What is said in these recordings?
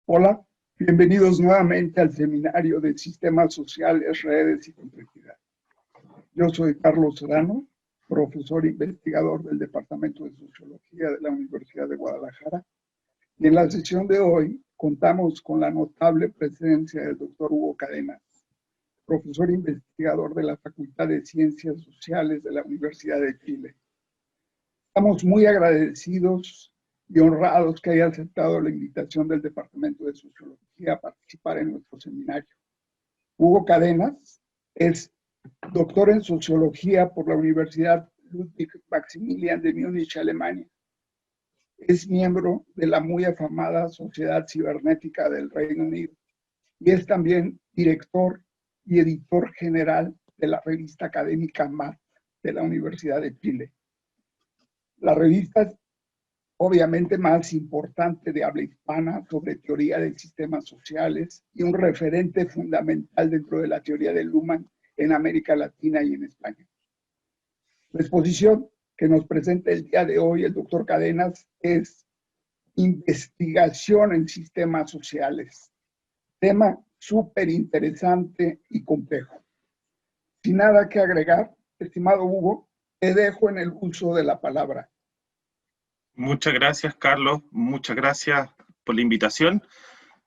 Hola, bienvenidos nuevamente al seminario de Sistemas Sociales, Redes y Complejidad. Yo soy Carlos Serrano, profesor e investigador del Departamento de Sociología de la Universidad de Guadalajara. Y en la sesión de hoy contamos con la notable presencia del doctor Hugo Cadenas, profesor e investigador de la Facultad de Ciencias Sociales de la Universidad de Chile. Estamos muy agradecidos y honrados que haya aceptado la invitación del Departamento de Sociología a participar en nuestro seminario. Hugo Cadenas es doctor en Sociología por la Universidad Ludwig Maximilian de Múnich, Alemania. Es miembro de la muy afamada Sociedad Cibernética del Reino Unido y es también director y editor general de la revista académica MAT de la Universidad de Chile. La revista obviamente más importante de habla hispana sobre teoría de sistemas sociales y un referente fundamental dentro de la teoría de Luhmann en América Latina y en España. La exposición que nos presenta el día de hoy el doctor Cadenas es Investigación en Sistemas Sociales, tema súper interesante y complejo. Sin nada que agregar, estimado Hugo, te dejo en el uso de la palabra. Muchas gracias, Carlos. Muchas gracias por la invitación.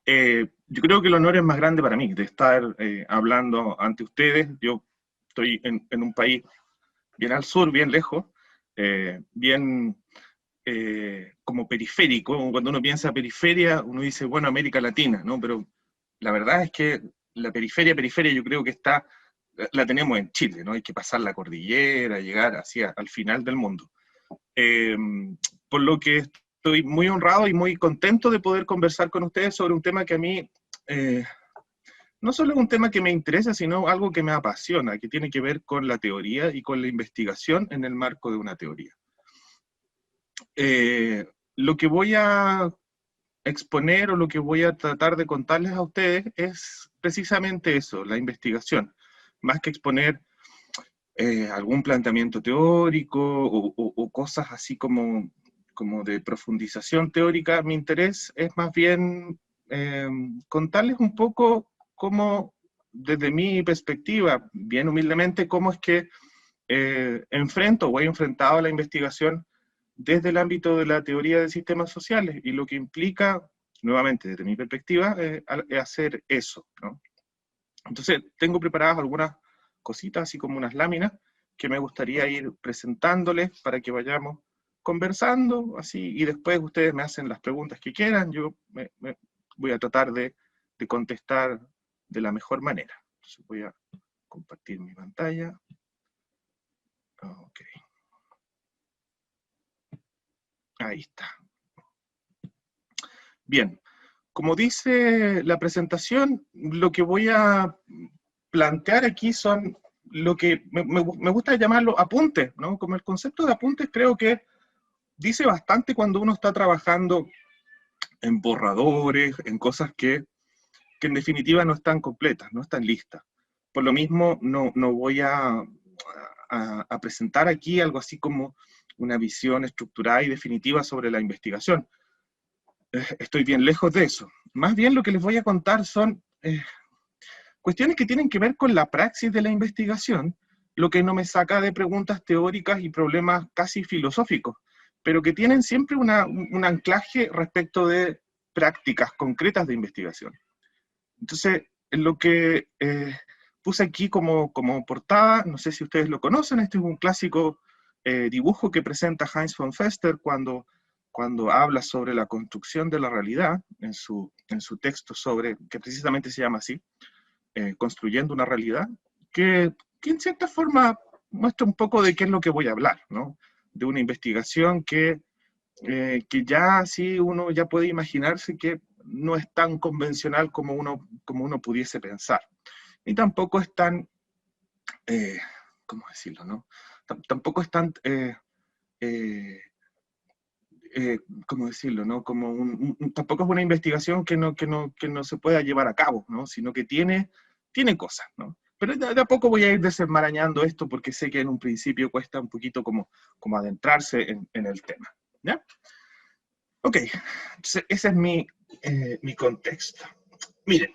Yo creo que el honor es más grande para mí de estar hablando ante ustedes. Yo estoy en un país bien al sur, bien lejos, bien como periférico. Cuando uno piensa periferia, uno dice, bueno, América Latina, ¿no? Pero la verdad es que la periferia yo creo que la tenemos en Chile, ¿no? Hay que pasar la cordillera, llegar hacia al final del mundo. Por lo que estoy muy honrado y muy contento de poder conversar con ustedes sobre un tema que a mí no solo es un tema que me interesa, sino algo que me apasiona, que tiene que ver con la teoría y con la investigación en el marco de una teoría. Lo que voy a exponer o lo que voy a tratar de contarles a ustedes es precisamente eso, la investigación, más que exponer algún planteamiento teórico o cosas así como de profundización teórica. Mi interés es más bien contarles un poco cómo, desde mi perspectiva, bien humildemente, cómo es que enfrento o he enfrentado la investigación desde el ámbito de la teoría de sistemas sociales y lo que implica, nuevamente, desde mi perspectiva, hacer eso, ¿no? Entonces, tengo preparadas algunas cositas, así como unas láminas, que me gustaría ir presentándoles para que vayamos conversando, así, y después ustedes me hacen las preguntas que quieran, yo me voy a tratar de contestar de la mejor manera. Entonces voy a compartir mi pantalla. Ok. Ahí está. Bien, como dice la presentación, lo que voy a plantear aquí son lo que me gusta llamarlo apuntes, ¿no? Como el concepto de apuntes creo que dice bastante cuando uno está trabajando en borradores, en cosas que en definitiva no están completas, no están listas. Por lo mismo, no voy a presentar aquí algo así como una visión estructurada y definitiva sobre la investigación. Estoy bien lejos de eso. Más bien lo que les voy a contar son cuestiones que tienen que ver con la praxis de la investigación, lo que no me saca de preguntas teóricas y problemas casi filosóficos, pero que tienen siempre un anclaje respecto de prácticas concretas de investigación. Entonces, lo que puse aquí como portada, no sé si ustedes lo conocen, este es un clásico dibujo que presenta Heinz von Fester cuando habla sobre la construcción de la realidad, en su texto que precisamente se llama así, Construyendo una realidad, que en cierta forma muestra un poco de qué es lo que voy a hablar, ¿no? De una investigación que ya así uno ya puede imaginarse que no es tan convencional como uno pudiese pensar. Y tampoco es tan, ¿cómo decirlo, no? Tampoco es tan, ¿cómo decirlo, no? Tampoco es una investigación que no se pueda llevar a cabo, ¿no? Sino que tiene cosas, ¿no? Pero de a poco voy a ir desenmarañando esto porque sé que en un principio cuesta un poquito como adentrarse en el tema, ¿ya? Ok, entonces esa es mi Mi contexto. Miren,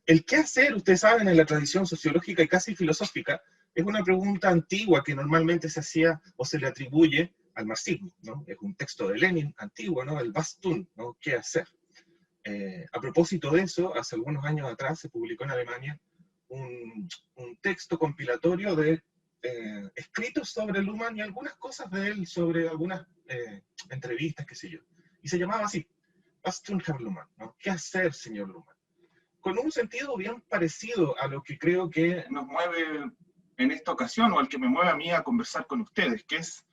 el qué hacer, ustedes saben, en la tradición sociológica y casi filosófica, es una pregunta antigua que normalmente se hacía o se le atribuye al marxismo, ¿no? Es un texto de Lenin antiguo, ¿no? El Was tun, ¿no? ¿Qué hacer? A propósito de eso, hace algunos años atrás se publicó en Alemania un texto compilatorio de escritos sobre Luhmann y algunas cosas de él, sobre algunas entrevistas, qué sé yo. Y se llamaba así, Was tun, Herr Luhmann, ¿no? ¿Qué hacer, señor Luhmann? Con un sentido bien parecido a lo que creo que nos mueve en esta ocasión, o al que me mueve a mí a conversar con ustedes, que es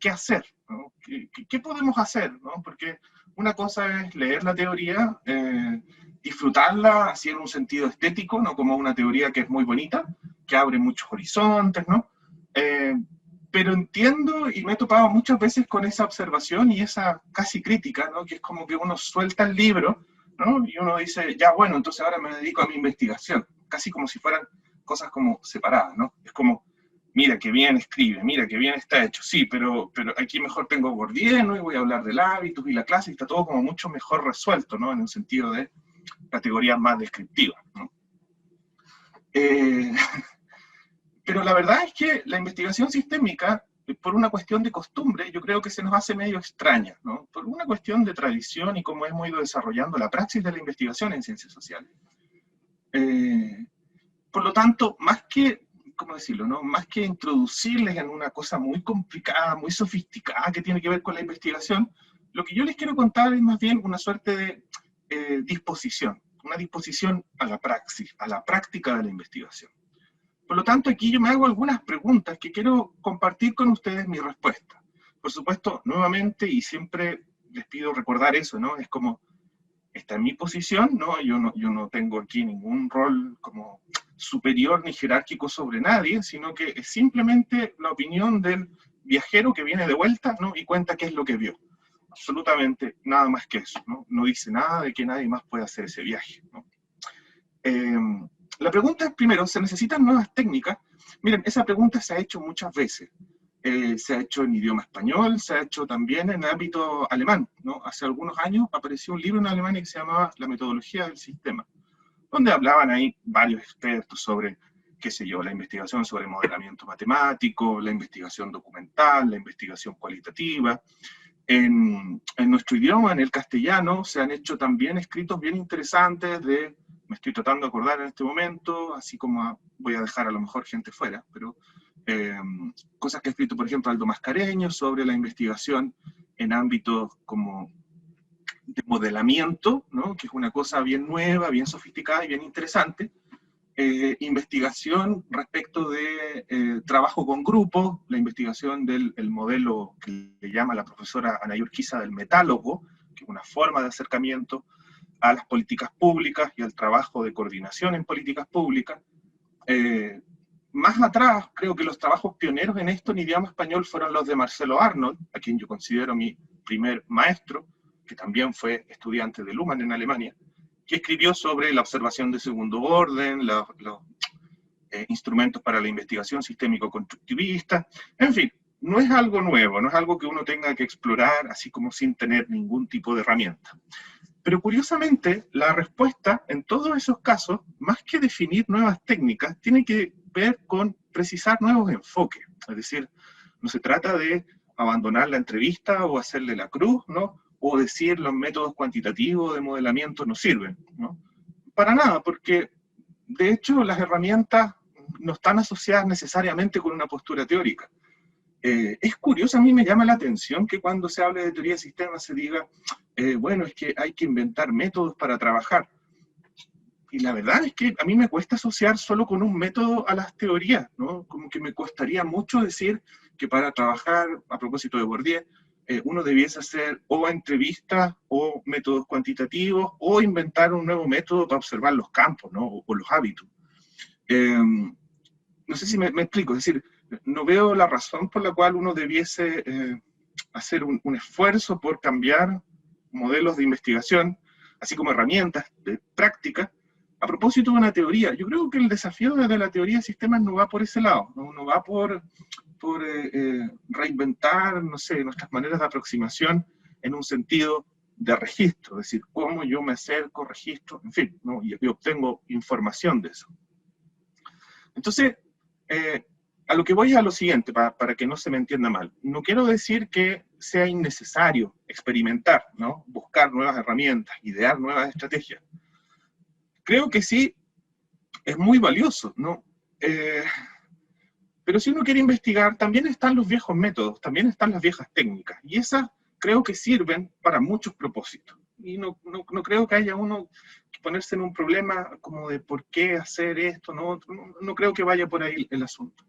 qué hacer, ¿no? ¿Qué podemos hacer? ¿No? Porque una cosa es leer la teoría, disfrutarla así en un sentido estético, ¿no? Como una teoría que es muy bonita, que abre muchos horizontes, ¿no? Pero entiendo y me he topado muchas veces con esa observación y esa casi crítica, ¿no? Que es como que uno suelta el libro, ¿no? Y uno dice, ya bueno, entonces ahora me dedico a mi investigación, casi como si fueran cosas como separadas, ¿no? Es como, mira qué bien escribe, mira qué bien está hecho, sí, pero aquí mejor tengo Bourdieu, ¿no? Y voy a hablar del hábitus y la clase, y está todo como mucho mejor resuelto, ¿no? En el sentido de categorías más descriptivas, ¿no? Pero la verdad es que la investigación sistémica, por una cuestión de costumbre, yo creo que se nos hace medio extraña, ¿no? Por una cuestión de tradición y cómo hemos ido desarrollando la praxis de la investigación en ciencias sociales. Por lo tanto, más que, ¿cómo decirlo, no? Más que introducirles en una cosa muy complicada, muy sofisticada que tiene que ver con la investigación, lo que yo les quiero contar es más bien una suerte de disposición, una disposición a la praxis, a la práctica de la investigación. Por lo tanto, aquí yo me hago algunas preguntas que quiero compartir con ustedes mi respuesta. Por supuesto, nuevamente, y siempre les pido recordar eso, ¿no? Es como, esta es mi posición, ¿no? Yo no tengo aquí ningún rol como superior ni jerárquico sobre nadie, sino que es simplemente la opinión del viajero que viene de vuelta, ¿no? Y cuenta qué es lo que vio. Absolutamente nada más que eso, ¿no? No dice nada de que nadie más pueda hacer ese viaje, ¿no? La pregunta es, primero, ¿se necesitan nuevas técnicas? Miren, esa pregunta se ha hecho muchas veces. Se ha hecho en idioma español, se ha hecho también en el ámbito alemán, ¿no? Hace algunos años apareció un libro en Alemania que se llamaba La metodología del sistema, donde hablaban ahí varios expertos sobre, qué sé yo, la investigación sobre modelamiento matemático, la investigación documental, la investigación cualitativa. En nuestro idioma, en el castellano, se han hecho también escritos bien interesantes de, me estoy tratando de acordar en este momento, así como voy a dejar a lo mejor gente fuera, pero cosas que ha escrito, por ejemplo, Aldo Mascareño sobre la investigación en ámbitos como de modelamiento, ¿no? Que es una cosa bien nueva, bien sofisticada y bien interesante. Investigación respecto de trabajo con grupos, la investigación del modelo que le llama la profesora Ana Urquiza del metálogo, que es una forma de acercamiento a las políticas públicas y al trabajo de coordinación en políticas públicas. Más atrás, creo que los trabajos pioneros en esto en idioma español fueron los de Marcelo Arnold, a quien yo considero mi primer maestro, que también fue estudiante de Luhmann en Alemania, que escribió sobre la observación de segundo orden, los instrumentos para la investigación sistémico-constructivista. En fin, no es algo nuevo, no es algo que uno tenga que explorar así como sin tener ningún tipo de herramienta. Pero curiosamente, la respuesta en todos esos casos, más que definir nuevas técnicas, tiene que ver con precisar nuevos enfoques. Es decir, no se trata de abandonar la entrevista o hacerle la cruz, ¿no? O decir los métodos cuantitativos de modelamiento no sirven, ¿no? Para nada, porque de hecho las herramientas no están asociadas necesariamente con una postura teórica. Es curioso, a mí me llama la atención que cuando se hable de teoría de sistemas se diga, bueno, es que hay que inventar métodos para trabajar. Y la verdad es que a mí me cuesta asociar solo con un método a las teorías, ¿no? Como que me costaría mucho decir que para trabajar, a propósito de Bourdieu, uno debiese hacer o entrevistas o métodos cuantitativos o inventar un nuevo método para observar los campos, ¿no? O los hábitos. No sé si me explico, es decir, no veo la razón por la cual uno debiese hacer un esfuerzo por cambiar modelos de investigación, así como herramientas de práctica, a propósito de una teoría. Yo creo que el desafío de la teoría de sistemas no va por ese lado, no va por reinventar, no sé, nuestras maneras de aproximación en un sentido de registro, es decir, cómo yo me acerco, registro, en fin, ¿no? y obtengo información de eso. Entonces, a lo que voy es a lo siguiente, para que no se me entienda mal. No quiero decir que sea innecesario experimentar, ¿no? Buscar nuevas herramientas, idear nuevas estrategias. Creo que sí, es muy valioso, ¿no? Pero si uno quiere investigar, también están los viejos métodos, también están las viejas técnicas, y esas creo que sirven para muchos propósitos. Y no creo que haya uno que ponerse en un problema como de por qué hacer esto, no creo que vaya por ahí el asunto.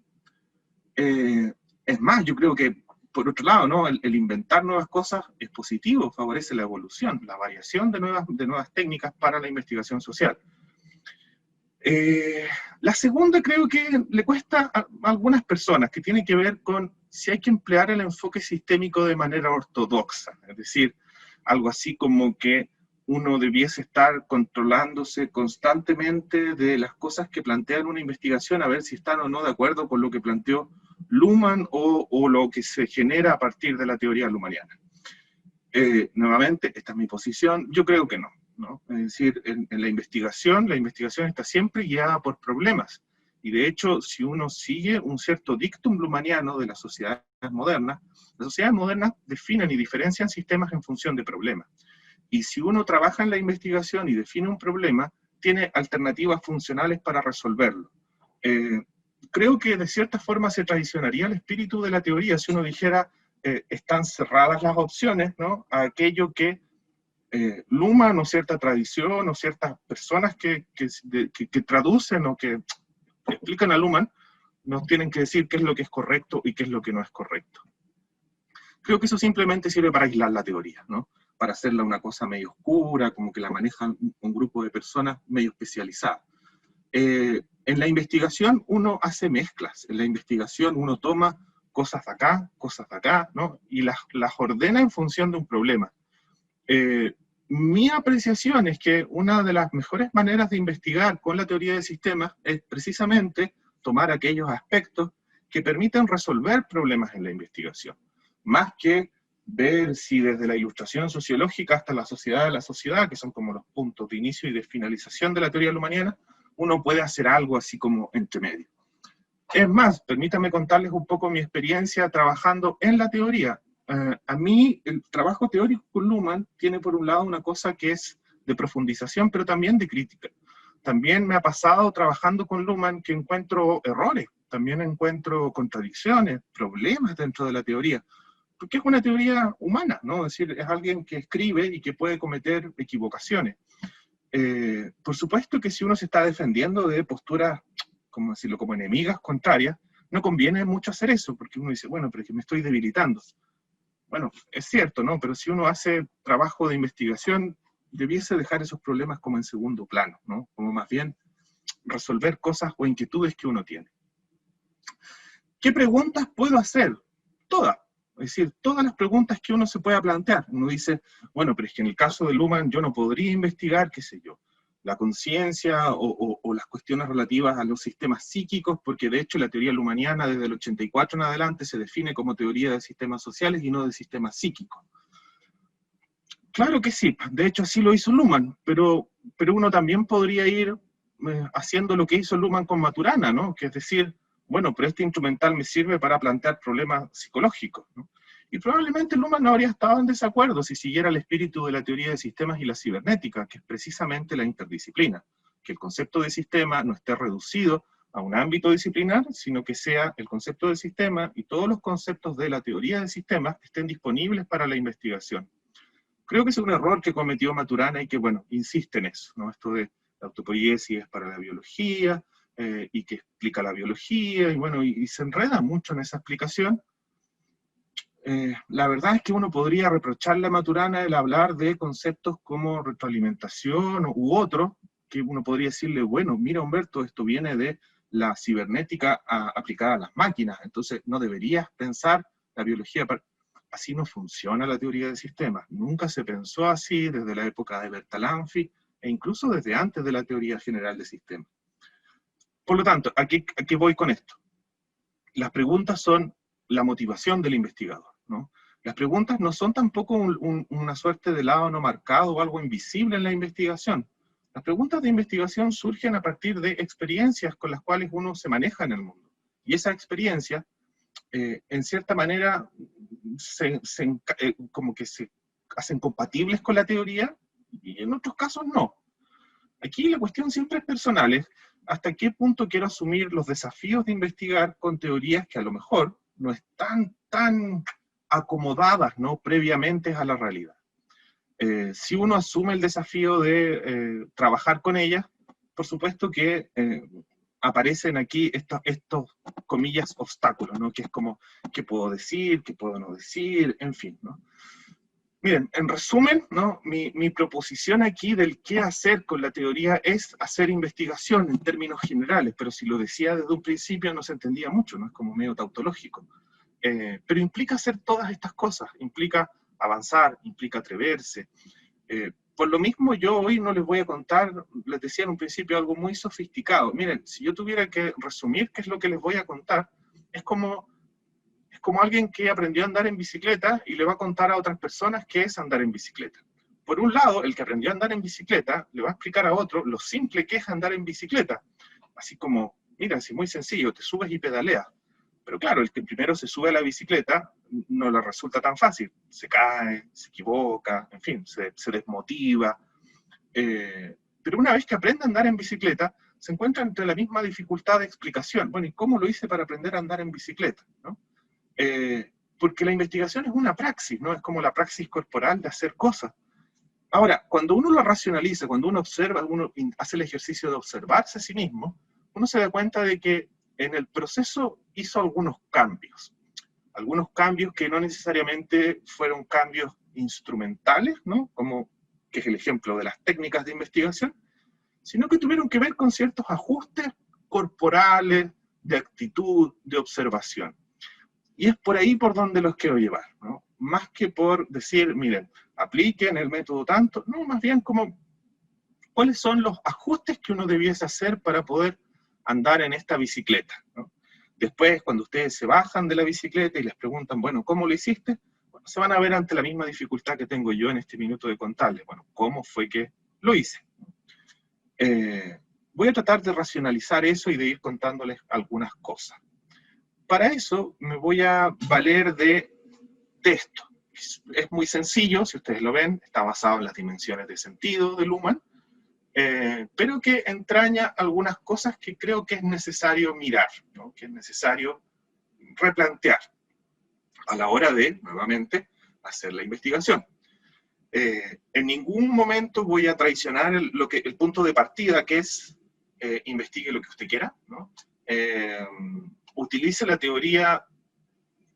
Es más, yo creo que, por otro lado, ¿no? el inventar nuevas cosas es positivo, favorece la evolución, la variación de nuevas técnicas para la investigación social. La segunda creo que le cuesta a algunas personas, que tiene que ver con si hay que emplear el enfoque sistémico de manera ortodoxa, es decir, algo así como que uno debiese estar controlándose constantemente de las cosas que plantean una investigación, a ver si están o no de acuerdo con lo que planteó Luhmann o lo que se genera a partir de la teoría luhmanniana. Nuevamente, esta es mi posición, yo creo que no. ¿No? Es decir, en la investigación está siempre guiada por problemas. Y de hecho, si uno sigue un cierto dictum luhmanniano de las sociedades modernas definen y diferencian sistemas en función de problemas. Y si uno trabaja en la investigación y define un problema, tiene alternativas funcionales para resolverlo. Creo que de cierta forma se traicionaría el espíritu de la teoría si uno dijera están cerradas las opciones, ¿no? A aquello que Luhmann o cierta tradición o ciertas personas que traducen o que explican a Luhmann nos tienen que decir qué es lo que es correcto y qué es lo que no es correcto. Creo que eso simplemente sirve para aislar la teoría, ¿no? Para hacerla una cosa medio oscura, como que la manejan un grupo de personas medio especializadas. En la investigación uno hace mezclas, en la investigación uno toma cosas de acá, ¿no? Y las ordena en función de un problema. Mi apreciación es que una de las mejores maneras de investigar con la teoría de sistemas es precisamente tomar aquellos aspectos que permiten resolver problemas en la investigación, más que ver si desde la ilustración sociológica hasta la sociedad de la sociedad, que son como los puntos de inicio y de finalización de la teoría luhmanniana, uno puede hacer algo así como entre medio. Es más, permítanme contarles un poco mi experiencia trabajando en la teoría. A mí el trabajo teórico con Luhmann tiene por un lado una cosa que es de profundización, pero también de crítica. También me ha pasado trabajando con Luhmann que encuentro errores, también encuentro contradicciones, problemas dentro de la teoría, porque es una teoría humana, ¿no? Es decir, es alguien que escribe y que puede cometer equivocaciones. Por supuesto que si uno se está defendiendo de posturas, como decirlo, como enemigas, contrarias, no conviene mucho hacer eso, porque uno dice, bueno, pero es que me estoy debilitando. Bueno, es cierto, ¿no? Pero si uno hace trabajo de investigación, debiese dejar esos problemas como en segundo plano, ¿no? Como más bien resolver cosas o inquietudes que uno tiene. ¿Qué preguntas puedo hacer? Todas. Es decir, todas las preguntas que uno se pueda plantear. Uno dice, bueno, pero es que en el caso de Luhmann yo no podría investigar, qué sé yo, la conciencia o las cuestiones relativas a los sistemas psíquicos, porque de hecho la teoría luhmanniana desde el 84 en adelante se define como teoría de sistemas sociales y no de sistemas psíquicos. Claro que sí, de hecho así lo hizo Luhmann, pero uno también podría ir haciendo lo que hizo Luhmann con Maturana, ¿no? Que es decir, bueno, pero este instrumental me sirve para plantear problemas psicológicos, ¿no? Y probablemente Luhmann no habría estado en desacuerdo si siguiera el espíritu de la teoría de sistemas y la cibernética, que es precisamente la interdisciplina, que el concepto de sistema no esté reducido a un ámbito disciplinar, sino que sea el concepto del sistema y todos los conceptos de la teoría de sistemas estén disponibles para la investigación. Creo que es un error que cometió Maturana y que, bueno, insiste en eso, ¿no? Esto de la autopoiesis es para la biología, y que explica la biología, y bueno, y se enreda mucho en esa explicación. La verdad es que uno podría reprocharle a Maturana el hablar de conceptos como retroalimentación u otro, que uno podría decirle, bueno, mira Humberto, esto viene de la cibernética aplicada a las máquinas, entonces no deberías pensar la biología. Así no funciona la teoría de sistemas, nunca se pensó así desde la época de Bertalanffy, e incluso desde antes de la teoría general de sistemas. Por lo tanto, ¿a qué voy con esto? Las preguntas son la motivación del investigador, ¿no? Las preguntas no son tampoco una suerte de lado no marcado o algo invisible en la investigación. Las preguntas de investigación surgen a partir de experiencias con las cuales uno se maneja en el mundo. Y esa experiencia, en cierta manera, como que se hacen compatibles con la teoría, y en otros casos no. Aquí la cuestión siempre es personal, es hasta qué punto quiero asumir los desafíos de investigar con teorías que a lo mejor no están tan acomodadas, ¿no?, previamente a la realidad. Si uno asume el desafío de trabajar con ellas, por supuesto que aparecen aquí estos comillas, obstáculos, ¿no?, que es como, ¿qué puedo decir? ¿Qué puedo no decir? En fin, ¿no? Miren, en resumen, ¿no?, mi proposición aquí del qué hacer con la teoría es hacer investigación en términos generales, pero si lo decía desde un principio no se entendía mucho, ¿no? Es como medio tautológico. Pero implica hacer todas estas cosas, implica avanzar, implica atreverse. Por lo mismo yo hoy no les voy a contar, les decía en un principio, algo muy sofisticado. Miren, si yo tuviera que resumir qué es lo que les voy a contar, es como alguien que aprendió a andar en bicicleta y le va a contar a otras personas qué es andar en bicicleta. Por un lado, el que aprendió a andar en bicicleta le va a explicar a otro lo simple que es andar en bicicleta. Así como, mira, es muy sencillo, te subes y pedaleas. Pero claro, el que primero se sube a la bicicleta no le resulta tan fácil. Se cae, se equivoca, en fin, se desmotiva. Pero una vez que aprende a andar en bicicleta, se encuentra entre la misma dificultad de explicación. Bueno, ¿y cómo lo hice para aprender a andar en bicicleta? ¿No? Porque la investigación es una praxis, ¿no? Es como la praxis corporal de hacer cosas. Ahora, cuando uno lo racionaliza, cuando uno observa, uno hace el ejercicio de observarse a sí mismo, uno se da cuenta de que en el proceso hizo algunos cambios que no necesariamente fueron cambios instrumentales, ¿no?, como que es el ejemplo de las técnicas de investigación, sino que tuvieron que ver con ciertos ajustes corporales, de actitud, de observación. Y es por ahí por donde los quiero llevar, ¿no? Más que por decir, miren, apliquen el método tanto, no, más bien como, ¿cuáles son los ajustes que uno debiese hacer para poder andar en esta bicicleta, ¿no? Después, cuando ustedes se bajan de la bicicleta y les preguntan, bueno, ¿cómo lo hiciste? Bueno, se van a ver ante la misma dificultad que tengo yo en este minuto de contarles. Bueno, ¿cómo fue que lo hice? Voy a tratar de racionalizar eso y de ir contándoles algunas cosas. Para eso me voy a valer de esto. Es muy sencillo, si ustedes lo ven, está basado en las dimensiones de sentido de Luhmann, pero que entraña algunas cosas que creo que es necesario mirar, ¿no?, que es necesario replantear a la hora de, nuevamente, hacer la investigación. En ningún momento voy a traicionar el punto de partida, que es investigue lo que usted quiera, ¿no? Utilice la teoría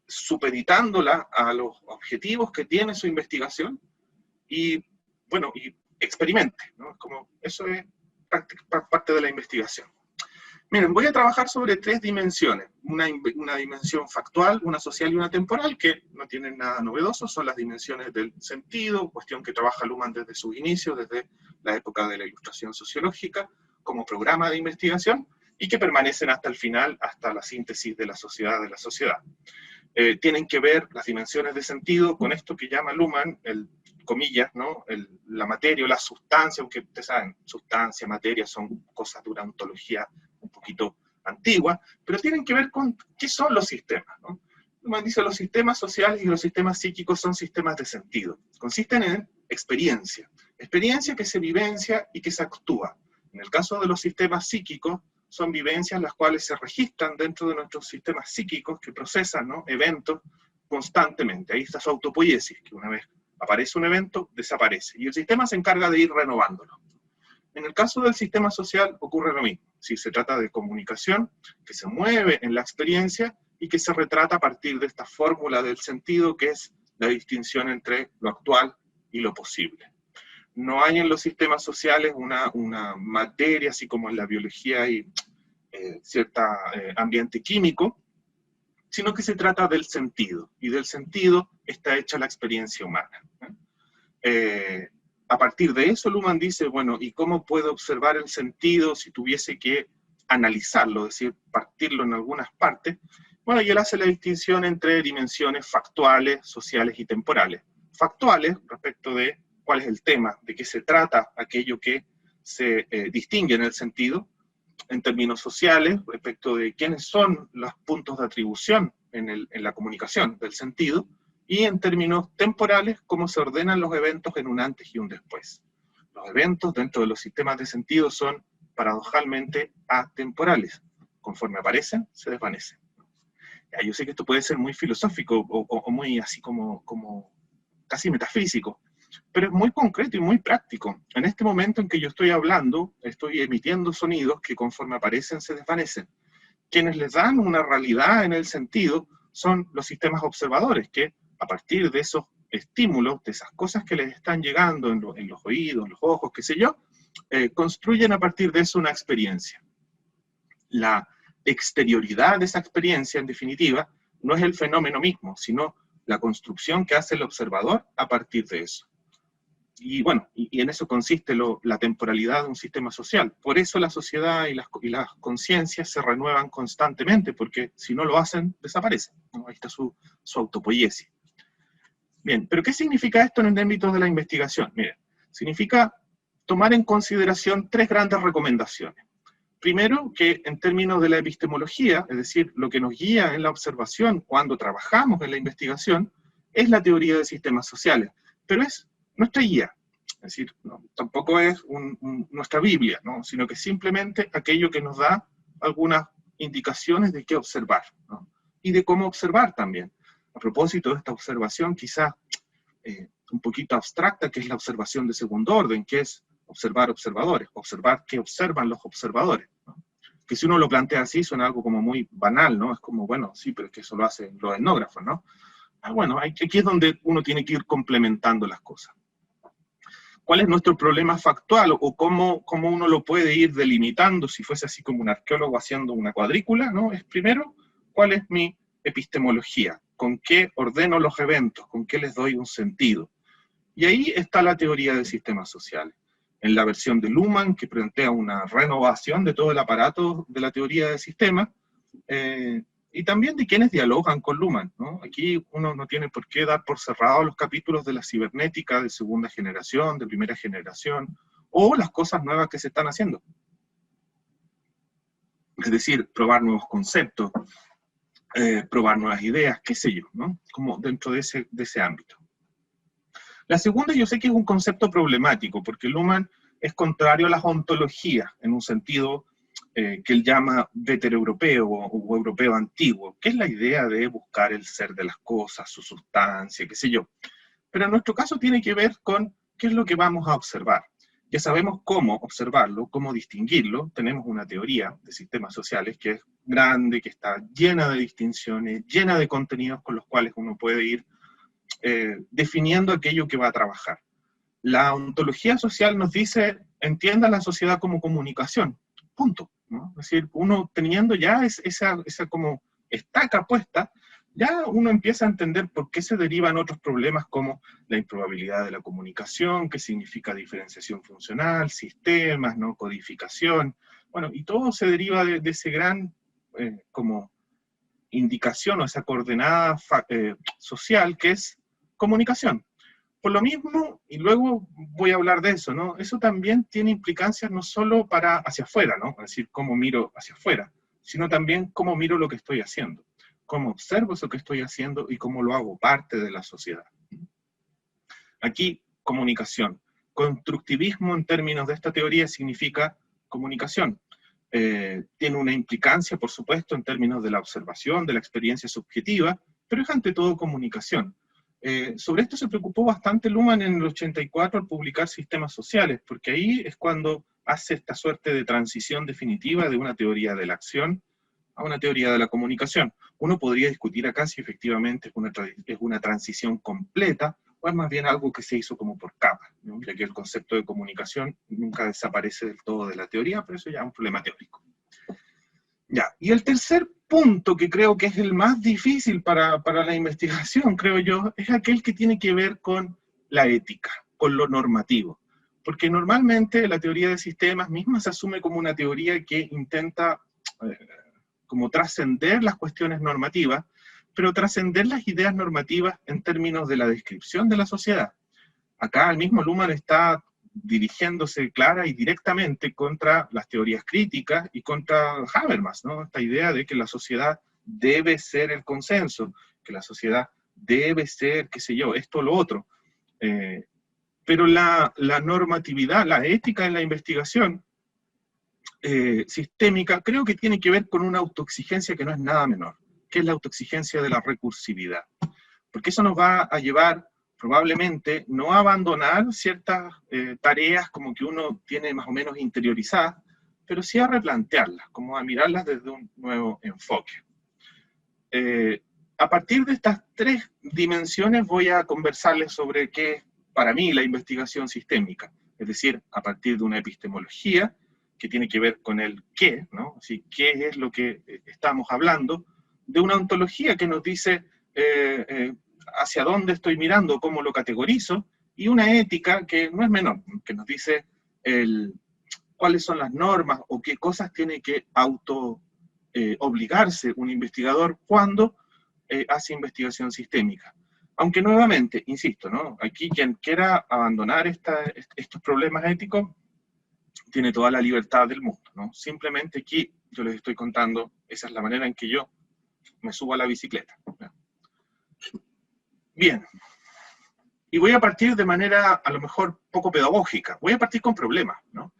supeditándola a los objetivos que tiene su investigación y, bueno, y experimente, ¿no? Como eso es parte de la investigación. Miren, voy a trabajar sobre 3 dimensiones, una dimensión factual, una social y una temporal, que no tienen nada novedoso, son las dimensiones del sentido, cuestión que trabaja Luhmann desde sus inicios, desde la época de la Ilustración sociológica, como programa de investigación, y que permanecen hasta el final, hasta la síntesis de la sociedad tienen que ver las dimensiones de sentido con esto que llama Luhmann, comillas, ¿no?, la materia o la sustancia, aunque ustedes saben, sustancia, materia son cosas de una ontología un poquito antigua, pero tienen que ver con qué son los sistemas, ¿no? Luhmann dice los sistemas sociales y los sistemas psíquicos son sistemas de sentido. Consisten en experiencia que se vivencia y que se actúa. En el caso de los sistemas psíquicos, son vivencias las cuales se registran dentro de nuestros sistemas psíquicos que procesan, ¿no?, eventos constantemente. Ahí está su autopoiesis, que una vez aparece un evento, desaparece. Y el sistema se encarga de ir renovándolo. En el caso del sistema social ocurre lo mismo. Si se trata de comunicación que se mueve en la experiencia y que se retrata a partir de esta fórmula del sentido, que es la distinción entre lo actual y lo posible. No hay en los sistemas sociales una materia, así como en la biología hay cierto ambiente químico, sino que se trata del sentido, y del sentido está hecha la experiencia humana. A partir de eso, Luhmann dice, bueno, ¿y cómo puedo observar el sentido si tuviese que analizarlo, es decir, partirlo en algunas partes? Bueno, y él hace la distinción entre dimensiones factuales, sociales y temporales. Factuales, respecto de cuál es el tema, de qué se trata aquello que se distingue en el sentido, en términos sociales, respecto de quiénes son los puntos de atribución en la comunicación del sentido, y en términos temporales, cómo se ordenan los eventos en un antes y un después. Los eventos dentro de los sistemas de sentido son paradojalmente atemporales. Conforme aparecen, se desvanecen. Ya, yo sé que esto puede ser muy filosófico o muy así como casi metafísico, pero es muy concreto y muy práctico. En este momento en que yo estoy hablando, estoy emitiendo sonidos que conforme aparecen se desvanecen. Quienes les dan una realidad en el sentido son los sistemas observadores, que a partir de esos estímulos, de esas cosas que les están llegando en los oídos, en los ojos, qué sé yo, construyen a partir de eso una experiencia. La exterioridad de esa experiencia, en definitiva, no es el fenómeno mismo, sino la construcción que hace el observador a partir de eso. Y bueno, y en eso consiste la temporalidad de un sistema social. Por eso la sociedad y las conciencias se renuevan constantemente, porque si no lo hacen, desaparecen, ¿no? Ahí está su autopoiesis. Bien, pero ¿qué significa esto en el ámbito de la investigación? Miren, significa tomar en consideración tres grandes recomendaciones. Primero, que en términos de la epistemología, es decir, lo que nos guía en la observación cuando trabajamos en la investigación, es la teoría de sistemas sociales, pero es nuestra guía, es decir, no, tampoco es nuestra Biblia, ¿no? Sino que simplemente aquello que nos da algunas indicaciones de qué observar, ¿no? Y de cómo observar también. A propósito de esta observación quizás un poquito abstracta, que es la observación de segundo orden, que es observar observadores, observar qué observan los observadores, ¿no? Que si uno lo plantea así suena algo como muy banal, ¿no? Es como, bueno, sí, pero es que eso lo hacen los etnógrafos, ¿no? Bueno, aquí es donde uno tiene que ir complementando las cosas. ¿Cuál es nuestro problema factual o cómo uno lo puede ir delimitando si fuese así como un arqueólogo haciendo una cuadrícula, ¿no? Es primero, ¿cuál es mi epistemología? ¿Con qué ordeno los eventos? ¿Con qué les doy un sentido? Y ahí está la teoría de sistemas sociales. En la versión de Luhmann, que plantea una renovación de todo el aparato de la teoría de sistemas, y también de quienes dialogan con Luhmann, ¿no? Aquí uno no tiene por qué dar por cerrado los capítulos de la cibernética de segunda generación, de primera generación, o las cosas nuevas que se están haciendo. Es decir, probar nuevos conceptos, probar nuevas ideas, qué sé yo, ¿no? Como dentro de ese ámbito. La segunda yo sé que es un concepto problemático, porque Luhmann es contrario a las ontologías, en un sentido que él llama veteroeuropeo o europeo antiguo, que es la idea de buscar el ser de las cosas, su sustancia, qué sé yo. Pero en nuestro caso tiene que ver con qué es lo que vamos a observar. Ya sabemos cómo observarlo, cómo distinguirlo, tenemos una teoría de sistemas sociales que es grande, que está llena de distinciones, llena de contenidos con los cuales uno puede ir definiendo aquello que va a trabajar. La ontología social nos dice, entienda la sociedad como comunicación, punto, ¿no? Es decir, uno teniendo ya esa como estaca puesta, ya uno empieza a entender por qué se derivan otros problemas como la improbabilidad de la comunicación, qué significa diferenciación funcional, sistemas, ¿no? Codificación, bueno, y todo se deriva de ese gran como indicación o esa coordenada social que es comunicación. Por lo mismo, y luego voy a hablar de eso, ¿no? Eso también tiene implicancias no solo para hacia afuera, ¿no? Es decir, cómo miro hacia afuera, sino también cómo miro lo que estoy haciendo, cómo observo eso que estoy haciendo y cómo lo hago parte de la sociedad. Aquí, comunicación. Constructivismo en términos de esta teoría significa comunicación. Tiene una implicancia, por supuesto, en términos de la observación, de la experiencia subjetiva, pero es ante todo comunicación. Sobre esto se preocupó bastante Luhmann en el 84 al publicar Sistemas Sociales, porque ahí es cuando hace esta suerte de transición definitiva de una teoría de la acción a una teoría de la comunicación. Uno podría discutir acá si efectivamente es una transición completa, o es más bien algo que se hizo como por capas, ¿no? Ya que el concepto de comunicación nunca desaparece del todo de la teoría, pero eso ya es un problema teórico. Ya, y el tercer punto que creo que es el más difícil para la investigación, creo yo, es aquel que tiene que ver con la ética, con lo normativo. Porque normalmente la teoría de sistemas misma se asume como una teoría que intenta como trascender las cuestiones normativas, pero trascender las ideas normativas en términos de la descripción de la sociedad. Acá el mismo Luhmann está dirigiéndose clara y directamente contra las teorías críticas y contra Habermas, ¿no? Esta idea de que la sociedad debe ser el consenso, que la sociedad debe ser, qué sé yo, esto o lo otro. Pero la normatividad, la ética en la investigación sistémica, creo que tiene que ver con una autoexigencia que no es nada menor, que es la autoexigencia de la recursividad. Porque eso nos va a llevar probablemente no a abandonar ciertas tareas como que uno tiene más o menos interiorizadas, pero sí a replantearlas, como a mirarlas desde un nuevo enfoque. A partir de estas tres dimensiones voy a conversarles sobre qué es para mí la investigación sistémica, es decir, a partir de una epistemología que tiene que ver con el qué, ¿no? Así, qué es lo que estamos hablando, de una ontología que nos dice hacia dónde estoy mirando, cómo lo categorizo, y una ética que no es menor, que nos dice cuáles son las normas o qué cosas tiene que obligarse un investigador cuando hace investigación sistémica. Aunque nuevamente, insisto, ¿no? Aquí quien quiera abandonar estos problemas éticos tiene toda la libertad del mundo, ¿no? Simplemente aquí yo les estoy contando, esa es la manera en que yo me subo a la bicicleta, ¿no? Bien, y voy a partir de manera a lo mejor poco pedagógica, voy a partir con problemas, ¿no?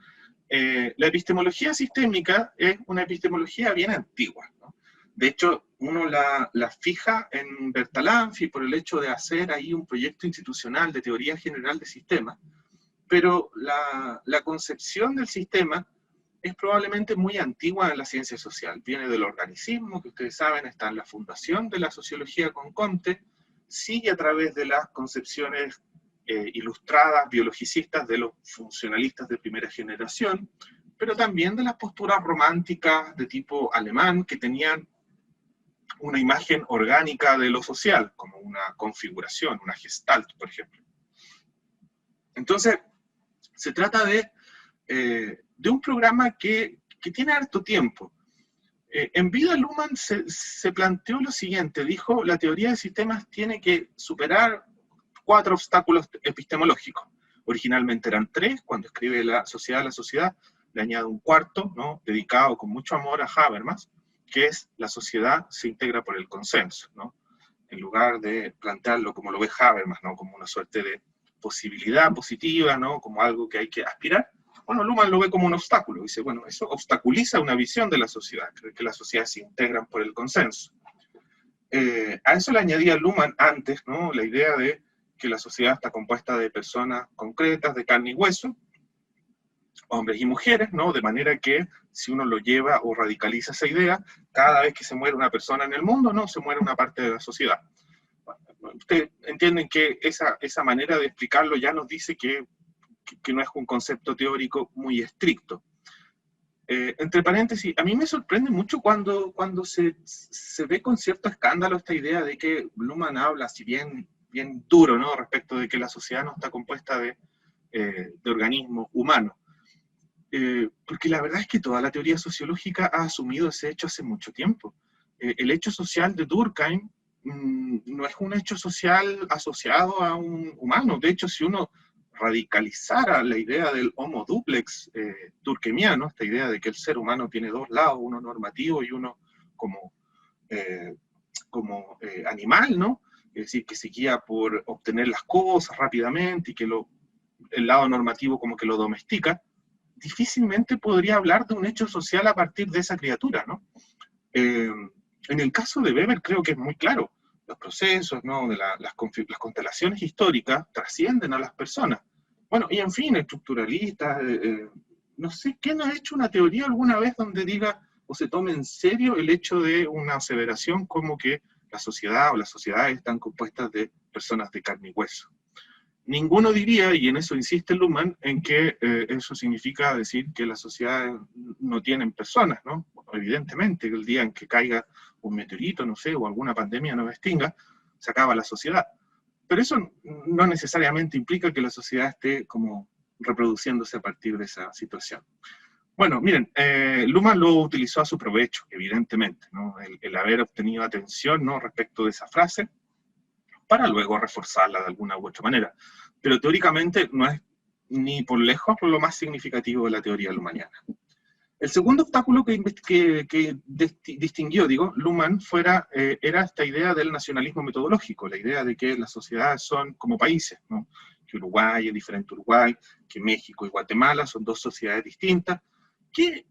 La epistemología sistémica es una epistemología bien antigua, ¿no? De hecho, uno la fija en Bertalanffy por el hecho de hacer ahí un proyecto institucional de teoría general de sistemas, pero la concepción del sistema es probablemente muy antigua en la ciencia social. Viene del organicismo, que ustedes saben, está en la fundación de la sociología con Comte, sigue a través de las concepciones ilustradas, biologicistas de los funcionalistas de primera generación, pero también de las posturas románticas de tipo alemán, que tenían una imagen orgánica de lo social, como una configuración, una gestalt, por ejemplo. Entonces, se trata de un programa que tiene harto tiempo. En vida Luhmann se planteó lo siguiente, dijo, la teoría de sistemas tiene que superar 4 obstáculos epistemológicos. Originalmente eran 3, cuando escribe La sociedad de la sociedad, le añade un cuarto, ¿no? Dedicado con mucho amor a Habermas, que es la sociedad se integra por el consenso, ¿no? En lugar de plantearlo como lo ve Habermas, ¿no? Como una suerte de posibilidad positiva, ¿no? Como algo que hay que aspirar. Bueno, Luhmann lo ve como un obstáculo. Dice, bueno, eso obstaculiza una visión de la sociedad, cree que las sociedades se integran por el consenso. A eso le añadía Luhmann antes, ¿no? La idea de que la sociedad está compuesta de personas concretas, de carne y hueso, hombres y mujeres, ¿no? De manera que si uno lo lleva o radicaliza esa idea, cada vez que se muere una persona en el mundo, ¿no? Se muere una parte de la sociedad. Bueno, ustedes entienden que esa manera de explicarlo ya nos dice que no es un concepto teórico muy estricto. Entre paréntesis, a mí me sorprende mucho cuando se ve con cierto escándalo esta idea de que Luhmann habla, si bien duro, ¿no? Respecto de que la sociedad no está compuesta de organismos humanos. Porque la verdad es que toda la teoría sociológica ha asumido ese hecho hace mucho tiempo. El hecho social de Durkheim no es un hecho social asociado a un humano. De hecho, si uno radicalizara la idea del homo duplex durkheimiano, esta idea de que el ser humano tiene 2 lados, uno normativo y uno como animal, ¿no? Es decir, que se guía por obtener las cosas rápidamente y que el lado normativo como que lo domestica, difícilmente podría hablar de un hecho social a partir de esa criatura, ¿no? En el caso de Weber creo que es muy claro. Los procesos, ¿no? De las constelaciones históricas trascienden a las personas. Bueno, y en fin, estructuralistas, no sé, ¿quién ha hecho una teoría alguna vez donde diga o se tome en serio el hecho de una aseveración como que la sociedad o las sociedades están compuestas de personas de carne y hueso? Ninguno diría, y en eso insiste Luhmann, en que eso significa decir que las sociedades no tienen personas, ¿no? Bueno, evidentemente, que el día en que caiga un meteorito, no sé, o alguna pandemia nos extinga, se acaba la sociedad. Pero eso no necesariamente implica que la sociedad esté como reproduciéndose a partir de esa situación. Bueno, miren, Luhmann lo utilizó a su provecho, evidentemente, ¿no? El haber obtenido atención, ¿no?, respecto de esa frase, para luego reforzarla de alguna u otra manera. Pero teóricamente no es ni por lejos lo más significativo de la teoría luhmanniana. El segundo obstáculo que distinguió, Luhmann era esta idea del nacionalismo metodológico, la idea de que las sociedades son como países, ¿no? Que Uruguay es diferente a Uruguay, que México y Guatemala son dos sociedades distintas, que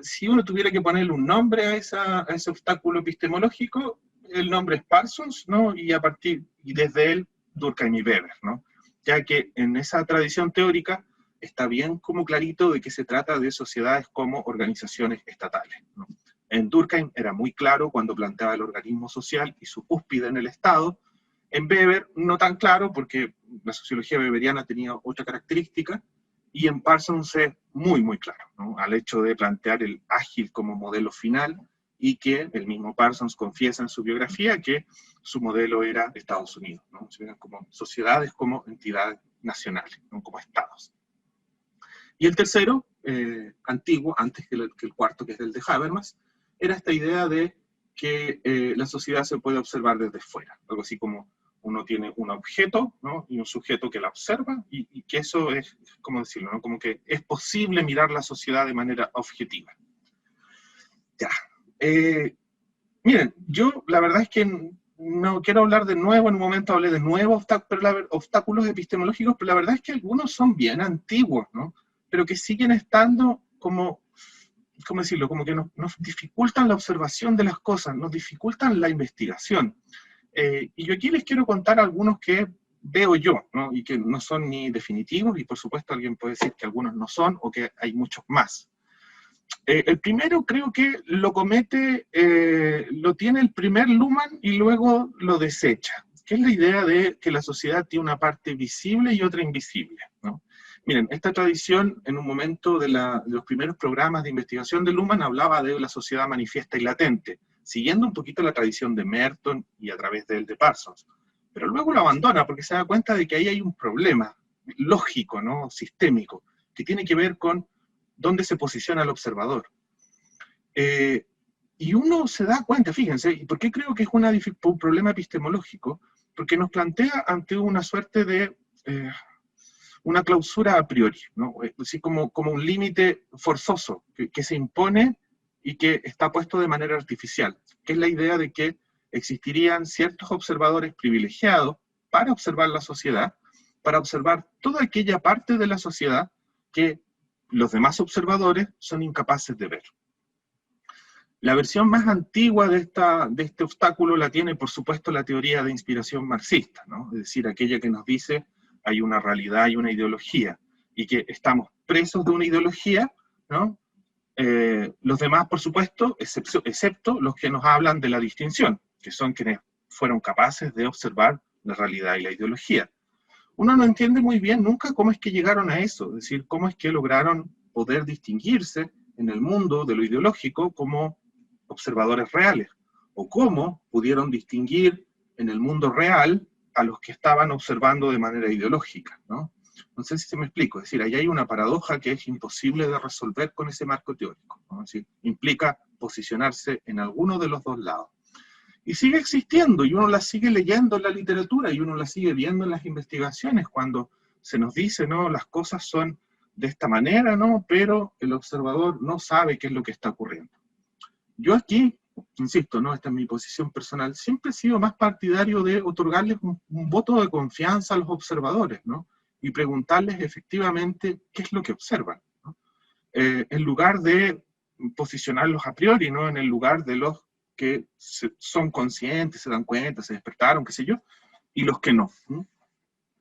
si uno tuviera que ponerle un nombre a ese obstáculo epistemológico, el nombre es Parsons, ¿no? Y desde él, Durkheim y Weber, ¿no? Ya que en esa tradición teórica está bien como clarito de que se trata de sociedades como organizaciones estatales, ¿no? En Durkheim era muy claro cuando planteaba el organismo social y su cúspide en el Estado. En Weber no tan claro, porque la sociología weberiana tenía otra característica, y en Parsons es muy, muy claro, ¿no?, al hecho de plantear el ágil como modelo final, y que el mismo Parsons confiesa en su biografía que su modelo era Estados Unidos, ¿no? Como sociedades, como entidades nacionales, ¿no?, como estados. Y el tercero, antiguo, antes que el cuarto, que es el de Habermas, era esta idea de que la sociedad se puede observar desde fuera, algo así como uno tiene un objeto, ¿no?, y un sujeto que la observa, y que eso es, ¿cómo decirlo?, ¿no?, como que es posible mirar la sociedad de manera objetiva. Ya. Miren, yo la verdad es que no quiero hablar de nuevo, en un momento hablé de nuevos obstáculos epistemológicos, pero la verdad es que algunos son bien antiguos, ¿no?, pero que siguen estando como, ¿cómo decirlo?, como que nos dificultan la observación de las cosas, nos dificultan la investigación. Y yo aquí les quiero contar algunos que veo yo, ¿no?, y que no son ni definitivos, y por supuesto alguien puede decir que algunos no son, o que hay muchos más. El primero creo que lo tiene el primer Luhmann y luego lo desecha, que es la idea de que la sociedad tiene una parte visible y otra invisible, ¿no? Miren, esta tradición en un momento de los primeros programas de investigación de Luhmann hablaba de la sociedad manifiesta y latente, siguiendo un poquito la tradición de Merton y a través de él de Parsons, pero luego lo abandona porque se da cuenta de que ahí hay un problema lógico, ¿no?, sistémico, que tiene que ver con dónde se posiciona el observador. Y uno se da cuenta, fíjense, ¿y por qué creo que es un problema epistemológico? Porque nos plantea ante una suerte de una clausura a priori, ¿no?, así como un límite forzoso que se impone y que está puesto de manera artificial, que es la idea de que existirían ciertos observadores privilegiados para observar la sociedad, para observar toda aquella parte de la sociedad que los demás observadores son incapaces de ver. La versión más antigua de este obstáculo la tiene, por supuesto, la teoría de inspiración marxista, ¿no?, es decir, aquella que nos dice hay una realidad y una ideología, y que estamos presos de una ideología, ¿no? Los demás, por supuesto, excepto los que nos hablan de la distinción, que son quienes fueron capaces de observar la realidad y la ideología. Uno no entiende muy bien nunca cómo es que llegaron a eso, es decir, cómo es que lograron poder distinguirse en el mundo de lo ideológico como observadores reales, o cómo pudieron distinguir en el mundo real a los que estaban observando de manera ideológica, ¿no? No sé si se me explico, es decir, ahí hay una paradoja que es imposible de resolver con ese marco teórico, ¿no? Es decir, implica posicionarse en alguno de los dos lados. Y sigue existiendo, y uno la sigue leyendo en la literatura, y uno la sigue viendo en las investigaciones, cuando se nos dice, ¿no?, las cosas son de esta manera, ¿no?, pero el observador no sabe qué es lo que está ocurriendo. Yo aquí, insisto, ¿no?, esta es mi posición personal, siempre he sido más partidario de otorgarles un voto de confianza a los observadores, ¿no?, y preguntarles efectivamente qué es lo que observan, ¿no?, en lugar de posicionarlos a priori, ¿no?, en el lugar de los que son conscientes, se dan cuenta, se despertaron, qué sé yo, y los que no, ¿no?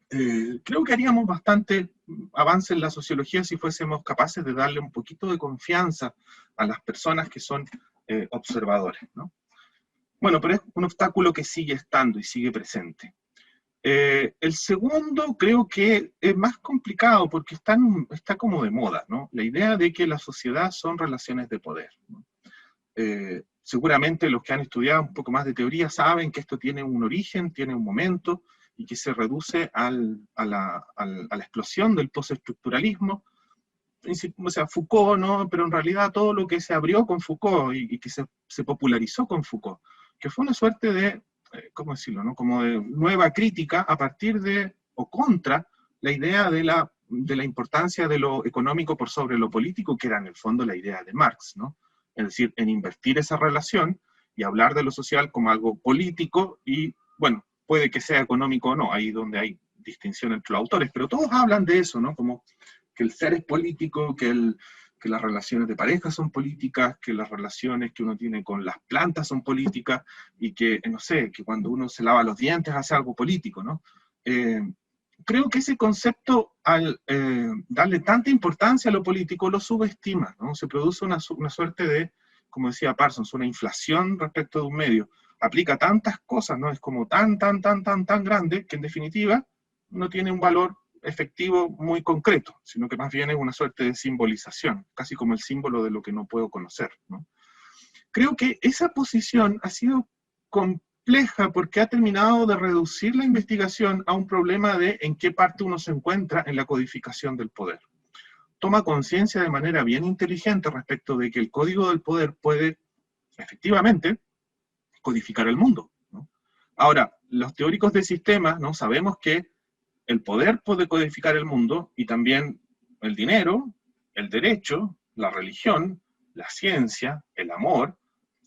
Creo que haríamos bastante avance en la sociología si fuésemos capaces de darle un poquito de confianza a las personas que son observadores, ¿no? Bueno, pero es un obstáculo que sigue estando y sigue presente. El segundo creo que es más complicado porque está como de moda, ¿no? La idea de que la sociedad son relaciones de poder, ¿no? Seguramente los que han estudiado un poco más de teoría saben que esto tiene un origen, tiene un momento, y que se reduce a la explosión del postestructuralismo, o sea, Foucault, ¿no? Pero en realidad todo lo que se abrió con Foucault y que se popularizó con Foucault, que fue una suerte de, ¿cómo decirlo?, ¿no? Como de nueva crítica a partir de, o contra, la idea de la importancia de lo económico por sobre lo político, que era en el fondo la idea de Marx, ¿no? Es decir, en invertir esa relación y hablar de lo social como algo político y, bueno, puede que sea económico o no, ahí donde hay distinción entre los autores, pero todos hablan de eso, ¿no? Como que el ser es político, que las relaciones de pareja son políticas, que las relaciones que uno tiene con las plantas son políticas, y que, no sé, que cuando uno se lava los dientes hace algo político, ¿no? Creo que ese concepto, al darle tanta importancia a lo político, lo subestima, ¿no? Se produce una suerte de, como decía Parsons, una inflación respecto de un medio. Aplica tantas cosas, ¿no? Es como tan grande, que en definitiva no tiene un valor efectivo muy concreto, sino que más bien es una suerte de simbolización, casi como el símbolo de lo que no puedo conocer, ¿no? Creo que esa posición ha sido compleja porque ha terminado de reducir la investigación a un problema de en qué parte uno se encuentra en la codificación del poder. Toma conciencia de manera bien inteligente respecto de que el código del poder puede, efectivamente, codificar el mundo, ¿no? Ahora, los teóricos de sistemas, ¿no? Sabemos que el poder puede codificar el mundo y también el dinero, el derecho, la religión, la ciencia, el amor,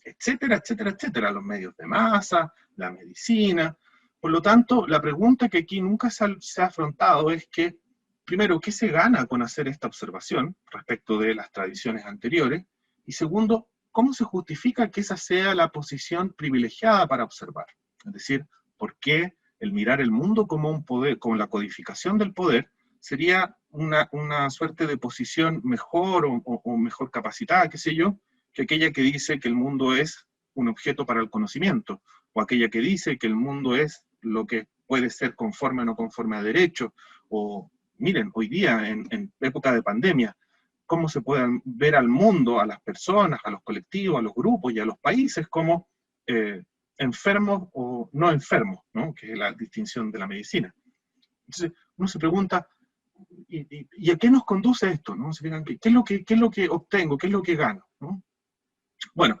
etcétera, etcétera, etcétera, los medios de masa, la medicina. Por lo tanto, la pregunta que aquí nunca se ha afrontado es que, primero, ¿qué se gana con hacer esta observación respecto de las tradiciones anteriores? Y segundo, ¿cómo se justifica que esa sea la posición privilegiada para observar? Es decir, ¿por qué el mirar el mundo como un poder, como la codificación del poder, sería una suerte de posición mejor o mejor capacitada, qué sé yo, que aquella que dice que el mundo es un objeto para el conocimiento, o aquella que dice que el mundo es lo que puede ser conforme o no conforme a derecho, o miren, hoy día, en época de pandemia, cómo se puede ver al mundo, a las personas, a los colectivos, a los grupos y a los países como enfermos o no enfermos, ¿no? Que es la distinción de la medicina. Entonces, uno se pregunta, ¿y a qué nos conduce esto? ¿No? ¿Se fijan? ¿Qué es lo que obtengo? ¿Qué es lo que gano? ¿No? Bueno,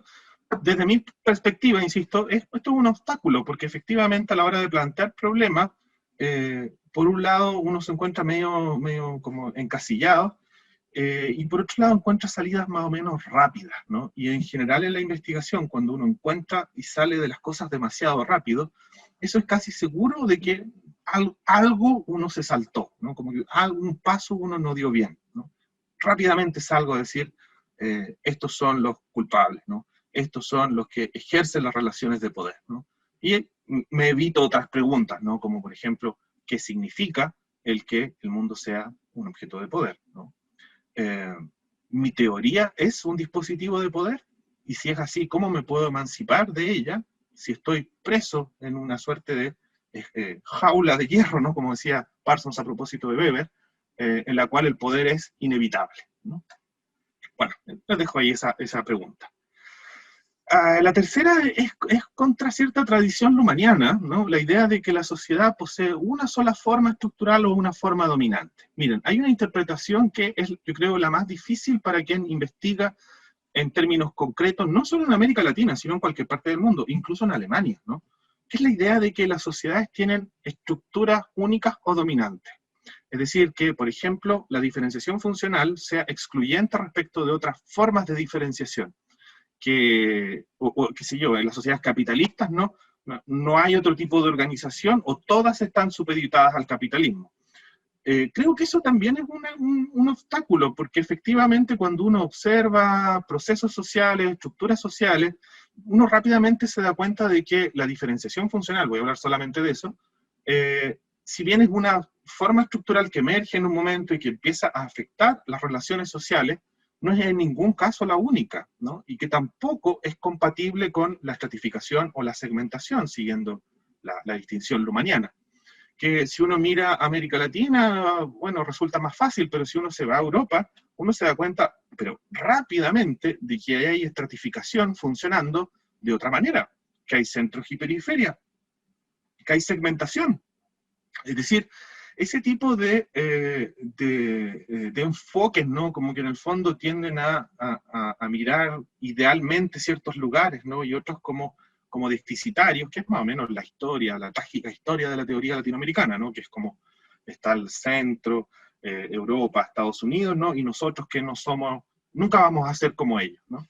desde mi perspectiva, insisto, esto es un obstáculo, porque efectivamente a la hora de plantear problemas, por un lado uno se encuentra medio como encasillado, y por otro lado encuentra salidas más o menos rápidas, ¿no? Y en general en la investigación, cuando uno encuentra y sale de las cosas demasiado rápido, eso es casi seguro de que algo uno se saltó, ¿no? Como que algún paso uno no dio bien, ¿no? Rápidamente salgo a decir, estos son los culpables, ¿no? Estos son los que ejercen las relaciones de poder, ¿no? Y me evito otras preguntas, ¿no? Como por ejemplo, ¿qué significa el que el mundo sea un objeto de poder, ¿no? ¿Mi teoría es un dispositivo de poder? Y si es así, ¿cómo me puedo emancipar de ella si estoy preso en una suerte de jaula de hierro, ¿no? Como decía Parsons a propósito de Weber, en la cual el poder es inevitable, ¿no? Bueno, les dejo ahí esa pregunta. La tercera es contra cierta tradición lumaniana, ¿no? La idea de que la sociedad posee una sola forma estructural o una forma dominante. Miren, hay una interpretación que es, yo creo, la más difícil para quien investiga en términos concretos, no solo en América Latina, sino en cualquier parte del mundo, incluso en Alemania, ¿no? Que es la idea de que las sociedades tienen estructuras únicas o dominantes. Es decir, que, por ejemplo, la diferenciación funcional sea excluyente respecto de otras formas de diferenciación. O qué sé yo, en las sociedades capitalistas no hay otro tipo de organización o todas están supeditadas al capitalismo. Creo que eso también es un obstáculo, porque efectivamente cuando uno observa procesos sociales, estructuras sociales, uno rápidamente se da cuenta de que la diferenciación funcional, voy a hablar solamente de eso, si bien es una forma estructural que emerge en un momento y que empieza a afectar las relaciones sociales, no es en ningún caso la única, ¿no? Y que tampoco es compatible con la estratificación o la segmentación, siguiendo la distinción lumaniana. Que si uno mira América Latina, bueno, resulta más fácil, pero si uno se va a Europa, uno se da cuenta, pero rápidamente, de que hay estratificación funcionando de otra manera, que hay centros y periferia, que hay segmentación. Es decir, ese tipo de enfoques, ¿no? Como que en el fondo tienden a mirar idealmente ciertos lugares, ¿no? Y otros como deficitarios, que es más o menos la historia, la trágica historia de la teoría latinoamericana, ¿no? Que es como está el centro, Europa, Estados Unidos, ¿no? Y nosotros que no somos, nunca vamos a ser como ellos, ¿no?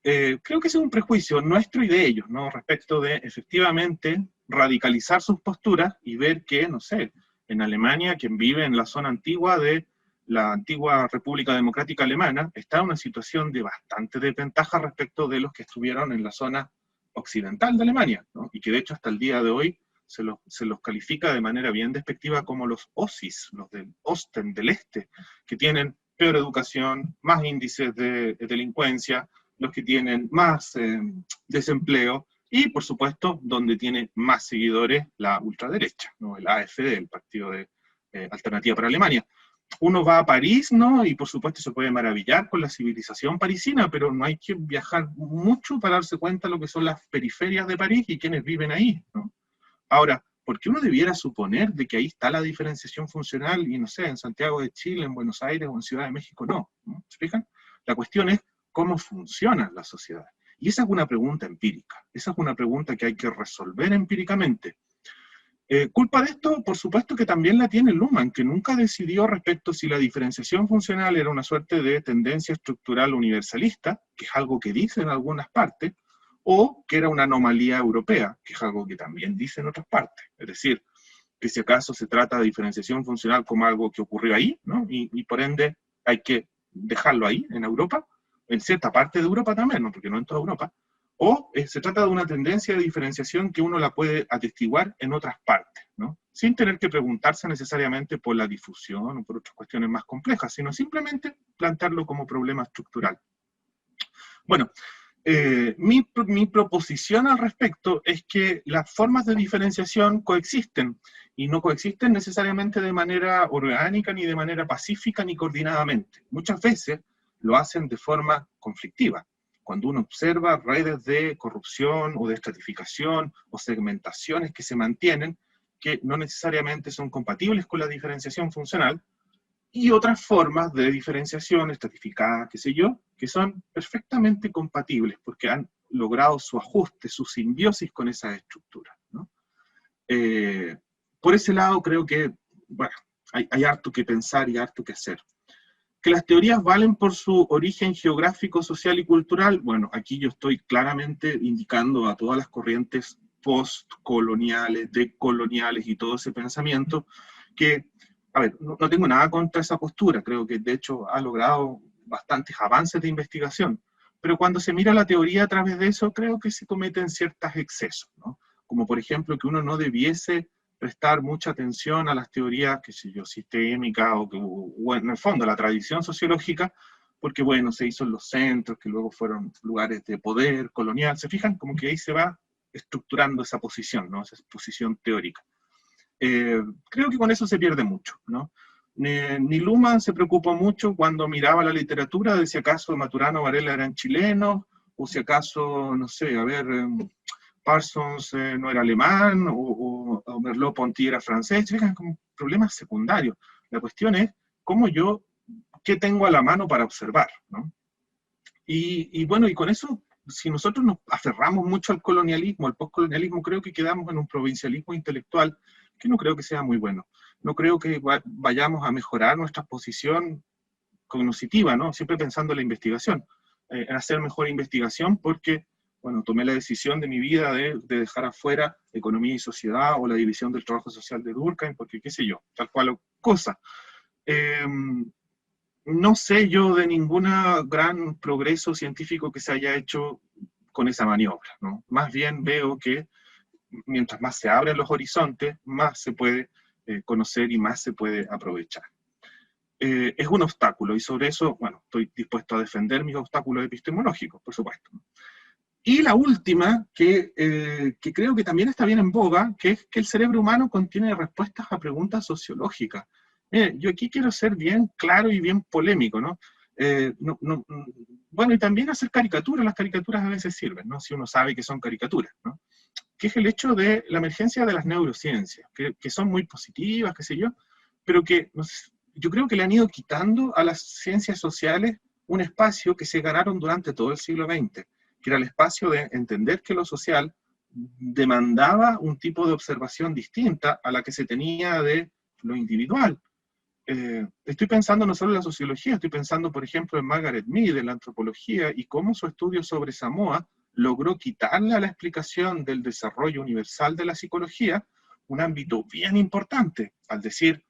Creo que ese es un prejuicio nuestro y de ellos, ¿no? Respecto de, efectivamente, radicalizar sus posturas y ver que, no sé, en Alemania, quien vive en la zona antigua de la antigua República Democrática Alemana, está en una situación de bastante desventaja respecto de los que estuvieron en la zona occidental de Alemania, ¿no? Y que de hecho hasta el día de hoy se los califica de manera bien despectiva como los Ossis, los del Osten, del Este, que tienen peor educación, más índices de delincuencia, los que tienen más desempleo, y por supuesto, donde tiene más seguidores la ultraderecha, ¿no? El AfD, el Partido de Alternativa para Alemania. Uno va a París, ¿no? Y por supuesto se puede maravillar con la civilización parisina, pero no hay que viajar mucho para darse cuenta de lo que son las periferias de París y quienes viven ahí, ¿no? Ahora, ¿por qué uno debiera suponer de que ahí está la diferenciación funcional y no sé, en Santiago de Chile, en Buenos Aires o en Ciudad de México no? ¿No? ¿Se fijan? La cuestión es cómo funcionan las sociedades. Y esa es una pregunta empírica, esa es una pregunta que hay que resolver empíricamente. Culpa de esto, por supuesto que también la tiene Luhmann, que nunca decidió respecto si la diferenciación funcional era una suerte de tendencia estructural universalista, que es algo que dice en algunas partes, o que era una anomalía europea, que es algo que también dice en otras partes. Es decir, que si acaso se trata de diferenciación funcional como algo que ocurrió ahí, ¿no? Y por ende hay que dejarlo ahí, en Europa, en cierta parte de Europa también, ¿no? Porque no en toda Europa, o se trata de una tendencia de diferenciación que uno la puede atestiguar en otras partes, ¿no? Sin tener que preguntarse necesariamente por la difusión o por otras cuestiones más complejas, sino simplemente plantearlo como problema estructural. Bueno, mi proposición al respecto es que las formas de diferenciación coexisten, y no coexisten necesariamente de manera orgánica, ni de manera pacífica, ni coordinadamente. Muchas veces lo hacen de forma conflictiva. Cuando uno observa redes de corrupción o de estratificación o segmentaciones que se mantienen, que no necesariamente son compatibles con la diferenciación funcional, y otras formas de diferenciación estratificada, qué sé yo, que son perfectamente compatibles porque han logrado su ajuste, su simbiosis con esas estructuras, ¿no? Por ese lado creo que, bueno, hay harto que pensar y harto que hacer. Que las teorías valen por su origen geográfico, social y cultural, bueno, aquí yo estoy claramente indicando a todas las corrientes postcoloniales, decoloniales y todo ese pensamiento que, a ver, no tengo nada contra esa postura, creo que de hecho ha logrado bastantes avances de investigación, pero cuando se mira la teoría a través de eso, creo que se cometen ciertos excesos, ¿no? Como por ejemplo que uno no debiese prestar mucha atención a las teorías, qué sé yo, sistémicas, o en el fondo a la tradición sociológica, porque bueno, se hizo en los centros, que luego fueron lugares de poder colonial, se fijan, como que ahí se va estructurando esa posición, ¿no? Esa posición teórica. Creo que con eso se pierde mucho, ¿no? Ni Luhmann se preocupó mucho cuando miraba la literatura de si acaso Maturana o Varela eran chilenos, o si acaso, no sé, a ver, Parsons no era alemán, o Merleau-Ponty era francés, eran como problemas secundarios. La cuestión es cómo yo, qué tengo a la mano para observar, ¿no? Y bueno, y con eso, si nosotros nos aferramos mucho al colonialismo, al postcolonialismo, creo que quedamos en un provincialismo intelectual que no creo que sea muy bueno. No creo que vayamos a mejorar nuestra posición cognitiva, ¿no? Siempre pensando en la investigación, en hacer mejor investigación, porque, bueno, tomé la decisión de mi vida de dejar afuera economía y sociedad o la división del trabajo social de Durkheim, porque qué sé yo, tal cual cosa. No sé yo de ningún gran progreso científico que se haya hecho con esa maniobra, ¿no? Más bien veo que mientras más se abren los horizontes, más se puede conocer y más se puede aprovechar. Es un obstáculo, y sobre eso, bueno, estoy dispuesto a defender mis obstáculos epistemológicos, por supuesto. Y la última, que creo que también está bien en boga, que es que el cerebro humano contiene respuestas a preguntas sociológicas. Yo aquí quiero ser bien claro y bien polémico, ¿no? Bueno, y también hacer caricaturas, las caricaturas a veces sirven, ¿no? Si uno sabe que son caricaturas, ¿no? Que es el hecho de la emergencia de las neurociencias, que son muy positivas, qué sé yo, pero que yo creo que le han ido quitando a las ciencias sociales un espacio que se ganaron durante todo el siglo XX, que era el espacio de entender que lo social demandaba un tipo de observación distinta a la que se tenía de lo individual. Estoy pensando no solo en la sociología, estoy pensando, por ejemplo, en Margaret Mead, en la antropología, y cómo su estudio sobre Samoa logró quitarle a la explicación del desarrollo universal de la psicología un ámbito bien importante, al decir,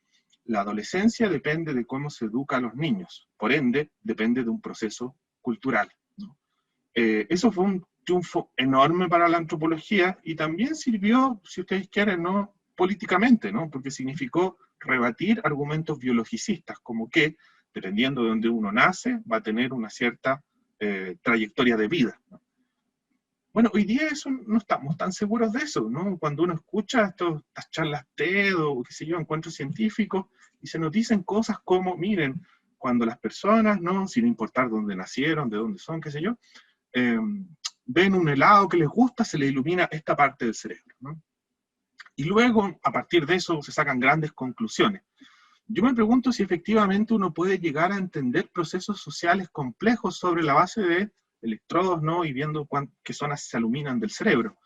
la adolescencia depende de cómo se educa a los niños, por ende, depende de un proceso cultural, ¿no? Eso fue un triunfo enorme para la antropología y también sirvió, si ustedes quieren, ¿no?, políticamente, ¿no?, porque significó rebatir argumentos biologicistas, como que, dependiendo de donde uno nace, va a tener una cierta trayectoria de vida, ¿no? Bueno, hoy día eso no estamos tan seguros de eso, ¿no? Cuando uno escucha estas charlas TED o qué sé yo, encuentros científicos, y se nos dicen cosas como, miren, cuando las personas, ¿no?, sin importar dónde nacieron, de dónde son, qué sé yo, ven un helado que les gusta, se les ilumina esta parte del cerebro, ¿no? Y luego, a partir de eso, se sacan grandes conclusiones. Yo me pregunto si efectivamente uno puede llegar a entender procesos sociales complejos sobre la base de electrodos, ¿no?, y viendo qué zonas se iluminan del cerebro.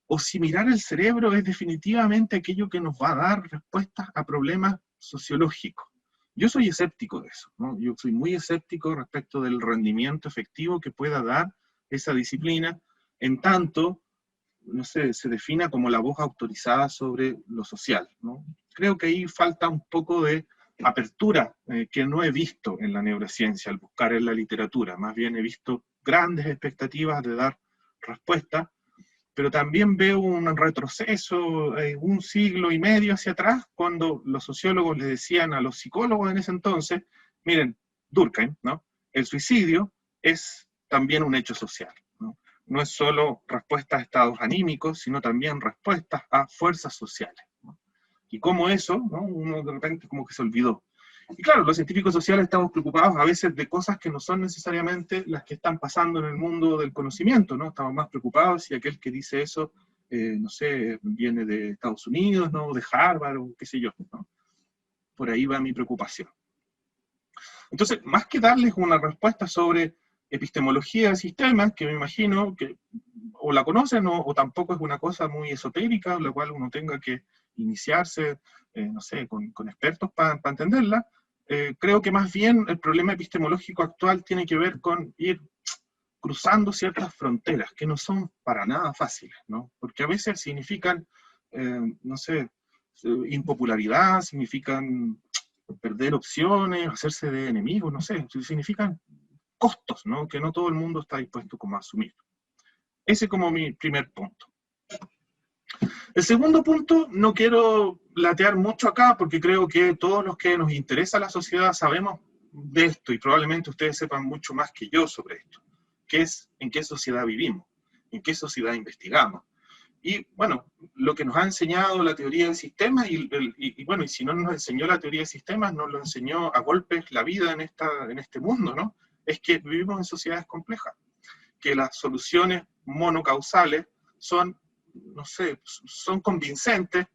O si mirar el cerebro es definitivamente aquello que nos va a dar respuestas a problemas sociológicos. Yo soy escéptico de eso, ¿no? Yo soy muy escéptico respecto del rendimiento efectivo que pueda dar esa disciplina, en tanto, no sé, se defina como la voz autorizada sobre lo social, ¿no? Creo que ahí falta un poco de apertura que no he visto en la neurociencia al buscar en la literatura. Más bien he visto grandes expectativas de dar respuesta, pero también veo un retroceso, un siglo y medio hacia atrás, cuando los sociólogos le decían a los psicólogos en ese entonces, miren, Durkheim, ¿no?, el suicidio es también un hecho social, ¿no? No es solo respuesta a estados anímicos, sino también respuestas a fuerzas sociales, ¿no? Y como eso, ¿no?, uno de repente como que se olvidó. Y claro, los científicos sociales estamos preocupados a veces de cosas que no son necesariamente las que están pasando en el mundo del conocimiento, ¿no? Estamos más preocupados si aquel que dice eso, no sé, viene de Estados Unidos, ¿no?, de Harvard, o qué sé yo, ¿no? Por ahí va mi preocupación. Entonces, más que darles una respuesta sobre epistemología de sistemas, que me imagino que o la conocen o tampoco es una cosa muy esotérica, la cual uno tenga que iniciarse, no sé, con expertos para entenderla, creo que más bien el problema epistemológico actual tiene que ver con ir cruzando ciertas fronteras que no son para nada fáciles, ¿no? Porque a veces significan, no sé, impopularidad, significan perder opciones, hacerse de enemigos, no sé, significan costos, ¿no?, que no todo el mundo está dispuesto como a asumir. Ese como mi primer punto. El segundo punto, no quiero latear mucho acá, porque creo que todos los que nos interesa la sociedad sabemos de esto, y probablemente ustedes sepan mucho más que yo sobre esto, que es en qué sociedad vivimos, en qué sociedad investigamos. Y bueno, lo que nos ha enseñado la teoría de sistemas, y bueno, y si no nos enseñó la teoría de sistemas, nos lo enseñó a golpes la vida en este mundo, ¿no?, es que vivimos en sociedades complejas, que las soluciones monocausales son, no sé, son convincentes,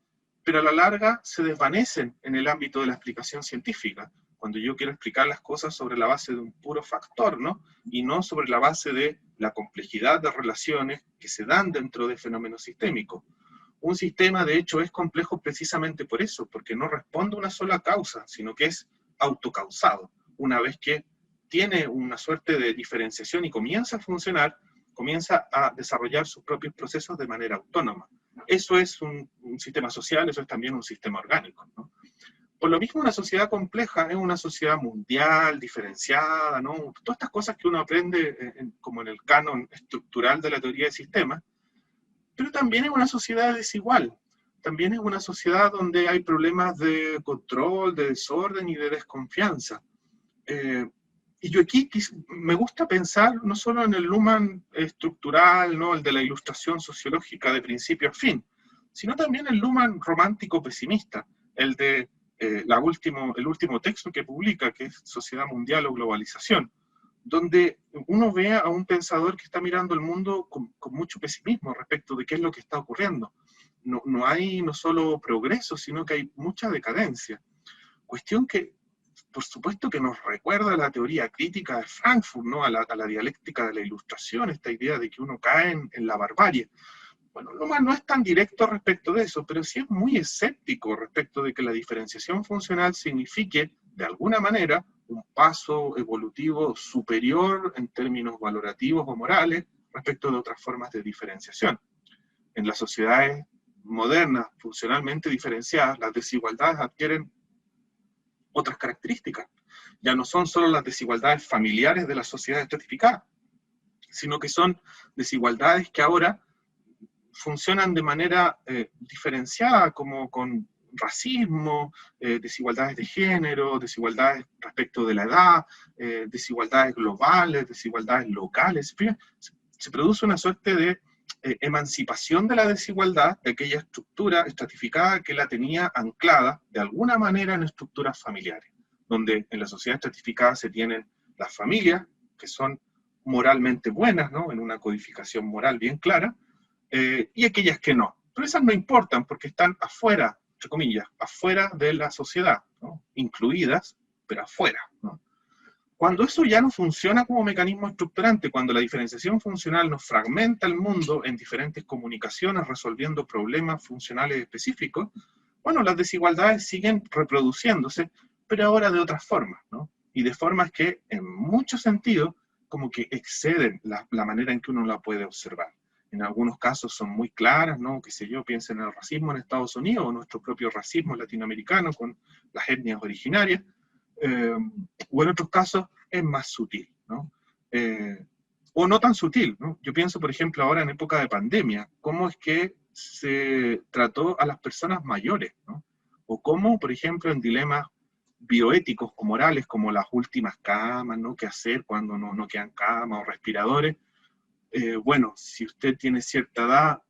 pero a la larga se desvanecen en el ámbito de la explicación científica, cuando yo quiero explicar las cosas sobre la base de un puro factor, ¿no?, y no sobre la base de la complejidad de relaciones que se dan dentro de fenómenos sistémicos. Un sistema, de hecho, es complejo precisamente por eso, porque no responde a una sola causa, sino que es autocausado. Una vez que tiene una suerte de diferenciación y comienza a funcionar, comienza a desarrollar sus propios procesos de manera autónoma. Eso es un sistema social, eso es también un sistema orgánico, ¿no? Por lo mismo, una sociedad compleja es una sociedad mundial, diferenciada, ¿no?, todas estas cosas que uno aprende como en el canon estructural de la teoría de sistemas, pero también es una sociedad desigual. También es una sociedad donde hay problemas de control, de desorden y de desconfianza. Y yo aquí me gusta pensar no solo en el Luhmann estructural, ¿no?, el de la ilustración sociológica de principio a fin, sino también el Luhmann romántico pesimista, el de el último texto que publica, que es Sociedad Mundial o Globalización, donde uno ve a un pensador que está mirando el mundo con mucho pesimismo respecto de qué es lo que está ocurriendo. no hay no solo progreso, sino que hay mucha decadencia. Cuestión que, por supuesto, que nos recuerda a la teoría crítica de Frankfurt, ¿no? A la dialéctica de la Ilustración, esta idea de que uno cae en la barbarie. Bueno, Luhmann no es tan directo respecto de eso, pero sí es muy escéptico respecto de que la diferenciación funcional signifique, de alguna manera, un paso evolutivo superior en términos valorativos o morales respecto de otras formas de diferenciación. En las sociedades modernas, funcionalmente diferenciadas, las desigualdades adquieren otras características. Ya no son solo las desigualdades familiares de la sociedad estratificada, sino que son desigualdades que ahora funcionan de manera diferenciada, como con racismo, desigualdades de género, desigualdades respecto de la edad, desigualdades globales, desigualdades locales. Se produce una suerte de emancipación de la desigualdad, de aquella estructura estratificada que la tenía anclada de alguna manera en estructuras familiares, donde en la sociedad estratificada se tienen las familias, que son moralmente buenas, ¿no? En una codificación moral bien clara, y aquellas que no. Pero esas no importan porque están afuera, entre comillas, afuera de la sociedad, ¿no? Incluidas, pero afuera, ¿no? Cuando eso ya no funciona como mecanismo estructurante, cuando la diferenciación funcional nos fragmenta el mundo en diferentes comunicaciones resolviendo problemas funcionales específicos, bueno, las desigualdades siguen reproduciéndose, pero ahora de otras formas, ¿no? Y de formas que, en muchos sentidos, como que exceden la manera en que uno la puede observar. En algunos casos son muy claras, ¿no? Qué sé yo, piensen en el racismo en Estados Unidos, o nuestro propio racismo latinoamericano con las etnias originarias, o en otros casos es más sutil, ¿no? O no tan sutil, ¿no? Yo pienso, por ejemplo, ahora en época de pandemia, cómo es que se trató a las personas mayores, ¿no? O cómo, por ejemplo, en dilemas bioéticos o morales, como las últimas camas, ¿no? ¿Qué hacer cuando no quedan camas o respiradores? Bueno, si usted tiene cierta edad,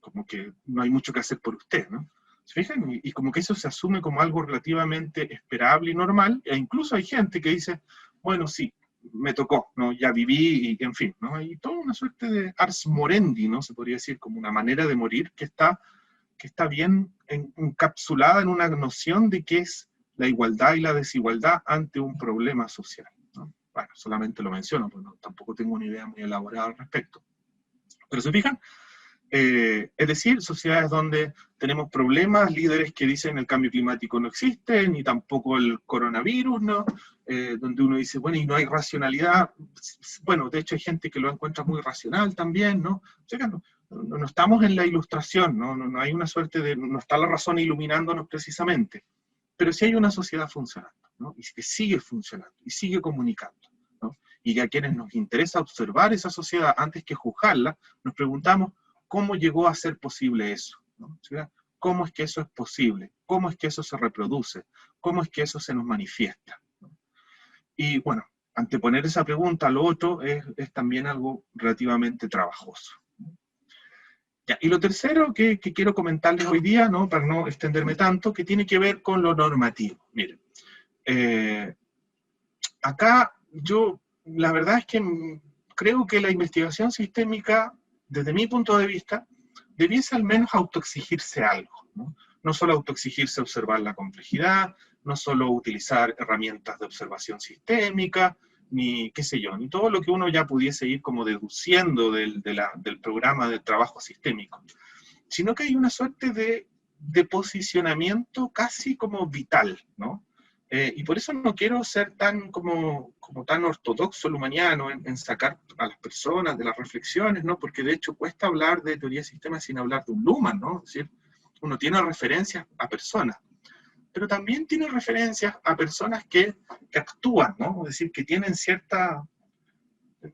como que no hay mucho que hacer por usted, ¿no? ¿Se fijan? Y como que eso se asume como algo relativamente esperable y normal, e incluso hay gente que dice, bueno, sí, me tocó, ¿no? Ya viví, y en fin, ¿no? Hay toda una suerte de ars morendi, ¿no? Se podría decir, como una manera de morir que está bien encapsulada en una noción de qué es la igualdad y la desigualdad ante un problema social, ¿no? Bueno, solamente lo menciono, porque tampoco tengo una idea muy elaborada al respecto. Pero se fijan, es decir, sociedades donde tenemos problemas, líderes que dicen el cambio climático no existe, ni tampoco el coronavirus, ¿no? Donde uno dice, bueno, y no hay racionalidad. Bueno, de hecho hay gente que lo encuentra muy racional también, ¿no? O sea, no estamos en la ilustración, ¿no? No hay una suerte de, no está la razón iluminándonos precisamente, pero sí hay una sociedad funcionando, ¿no? Y que sigue funcionando, y sigue comunicando, ¿no? Y que a quienes nos interesa observar esa sociedad antes que juzgarla, nos preguntamos, ¿cómo llegó a ser posible eso? ¿No? ¿Cómo es que eso es posible? ¿Cómo es que eso se reproduce? ¿Cómo es que eso se nos manifiesta? ¿No? Y bueno, anteponer esa pregunta a lo otro es también algo relativamente trabajoso. Ya, y lo tercero que quiero comentarles hoy día, ¿no? Para no extenderme tanto, que tiene que ver con lo normativo. Miren, acá yo, la verdad es que creo que la investigación sistémica, desde mi punto de vista, debiese al menos autoexigirse algo, ¿no? No solo autoexigirse observar la complejidad, no solo utilizar herramientas de observación sistémica, ni qué sé yo, ni todo lo que uno ya pudiese ir como deduciendo del programa de trabajo sistémico, sino que hay una suerte de posicionamiento casi como vital, ¿no? Y por eso no quiero ser tan como tan ortodoxo lumaniano en sacar a las personas de las reflexiones, ¿no? Porque de hecho cuesta hablar de teoría de sistemas sin hablar de un Luhmann, ¿no? Es decir, uno tiene referencias a personas, pero también tiene referencias a personas que actúan, ¿no? Es decir, que tienen cierta...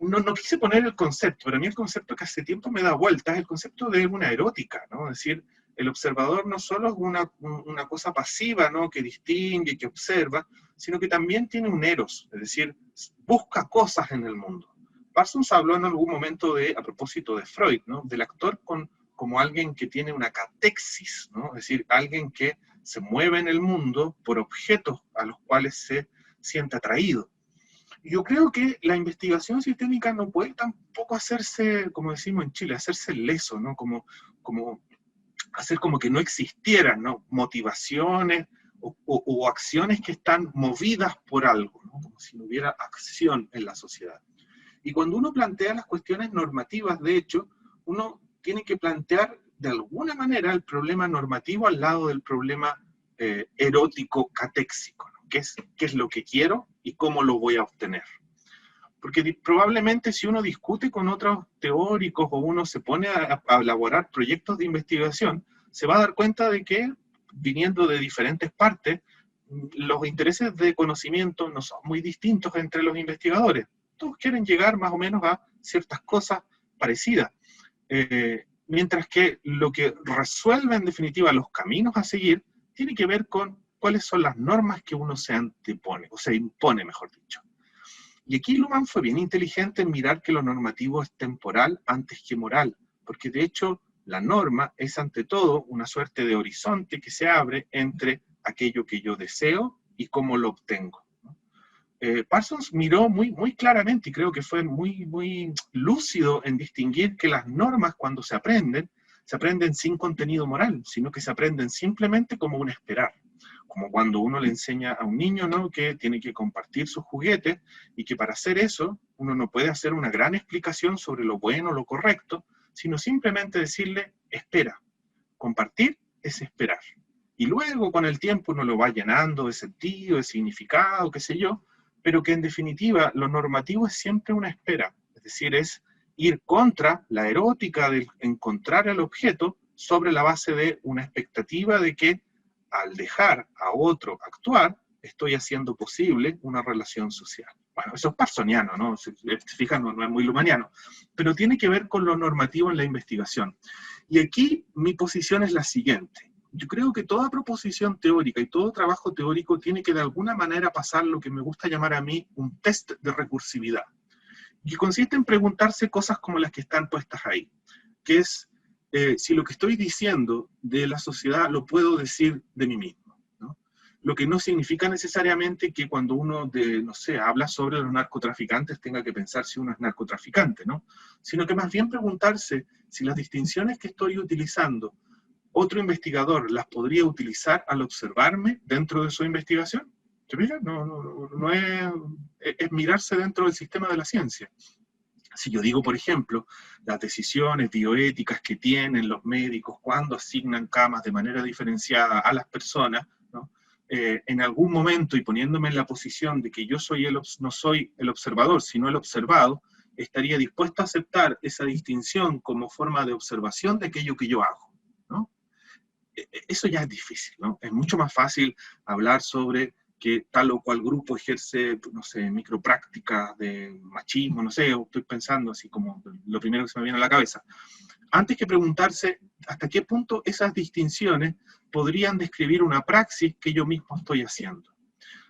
No quise poner el concepto, pero a mí el concepto que hace tiempo me da vuelta es el concepto de una erótica, ¿no? Es decir, el observador no solo es una cosa pasiva, ¿no? Que distingue, que observa, sino que también tiene un eros, es decir, busca cosas en el mundo. Parsons habló en algún momento a propósito de Freud, ¿no? Del actor como alguien que tiene una catexis, ¿no? Es decir, alguien que se mueve en el mundo por objetos a los cuales se siente atraído. Yo creo que la investigación sistémica no puede tampoco hacerse, como decimos en Chile, hacerse leso, ¿no? Como hacer como que no existieran, ¿no? Motivaciones o acciones que están movidas por algo, ¿no? Como si no hubiera acción en la sociedad. Y cuando uno plantea las cuestiones normativas, de hecho, uno tiene que plantear de alguna manera el problema normativo al lado del problema erótico catéxico, ¿no? ¿Qué es lo que quiero y cómo lo voy a obtener? Porque probablemente si uno discute con otros teóricos o uno se pone a elaborar proyectos de investigación, se va a dar cuenta de que, viniendo de diferentes partes, los intereses de conocimiento no son muy distintos entre los investigadores. Todos quieren llegar más o menos a ciertas cosas parecidas. Mientras que lo que resuelve en definitiva los caminos a seguir tiene que ver con cuáles son las normas que uno se antepone, o se impone, mejor dicho. Y aquí Luhmann fue bien inteligente en mirar que lo normativo es temporal antes que moral, porque de hecho la norma es ante todo una suerte de horizonte que se abre entre aquello que yo deseo y cómo lo obtengo. Parsons miró muy claramente, y creo que fue muy lúcido en distinguir que las normas cuando se aprenden sin contenido moral, sino que se aprenden simplemente como un esperar. Como cuando uno le enseña a un niño, ¿no?, que tiene que compartir sus juguetes y que para hacer eso uno no puede hacer una gran explicación sobre lo bueno, lo correcto, sino simplemente decirle, espera. Compartir es esperar. Y luego con el tiempo uno lo va llenando de sentido, de significado, qué sé yo, pero que en definitiva lo normativo es siempre una espera. Es decir, es ir contra la erótica de encontrar el objeto sobre la base de una expectativa de que al dejar a otro actuar, estoy haciendo posible una relación social. Bueno, eso es parsoniano, ¿no? Si se fijan, no es muy lumaniano, pero tiene que ver con lo normativo en la investigación. Y aquí mi posición es la siguiente. Yo creo que toda proposición teórica y todo trabajo teórico tiene que de alguna manera pasar lo que me gusta llamar a mí un test de recursividad, que consiste en preguntarse cosas como las que están puestas ahí, que es si lo que estoy diciendo de la sociedad lo puedo decir de mí mismo, ¿no? Lo que no significa necesariamente que cuando uno, no sé, habla sobre los narcotraficantes tenga que pensar si uno es narcotraficante, ¿no? Sino que más bien preguntarse si las distinciones que estoy utilizando, otro investigador las podría utilizar al observarme dentro de su investigación. ¿Se fijan? No es mirarse dentro del sistema de la ciencia. Si yo digo, por ejemplo, las decisiones bioéticas que tienen los médicos cuando asignan camas de manera diferenciada a las personas, ¿no? En algún momento, y poniéndome en la posición de que yo no soy el observador, sino el observado, estaría dispuesto a aceptar esa distinción como forma de observación de aquello que yo hago, ¿no? Eso ya es difícil, ¿no? Es mucho más fácil hablar sobre que tal o cual grupo ejerce, no sé, microprácticas de machismo, no sé, estoy pensando así como lo primero que se me viene a la cabeza. Antes que preguntarse hasta qué punto esas distinciones podrían describir una praxis que yo mismo estoy haciendo.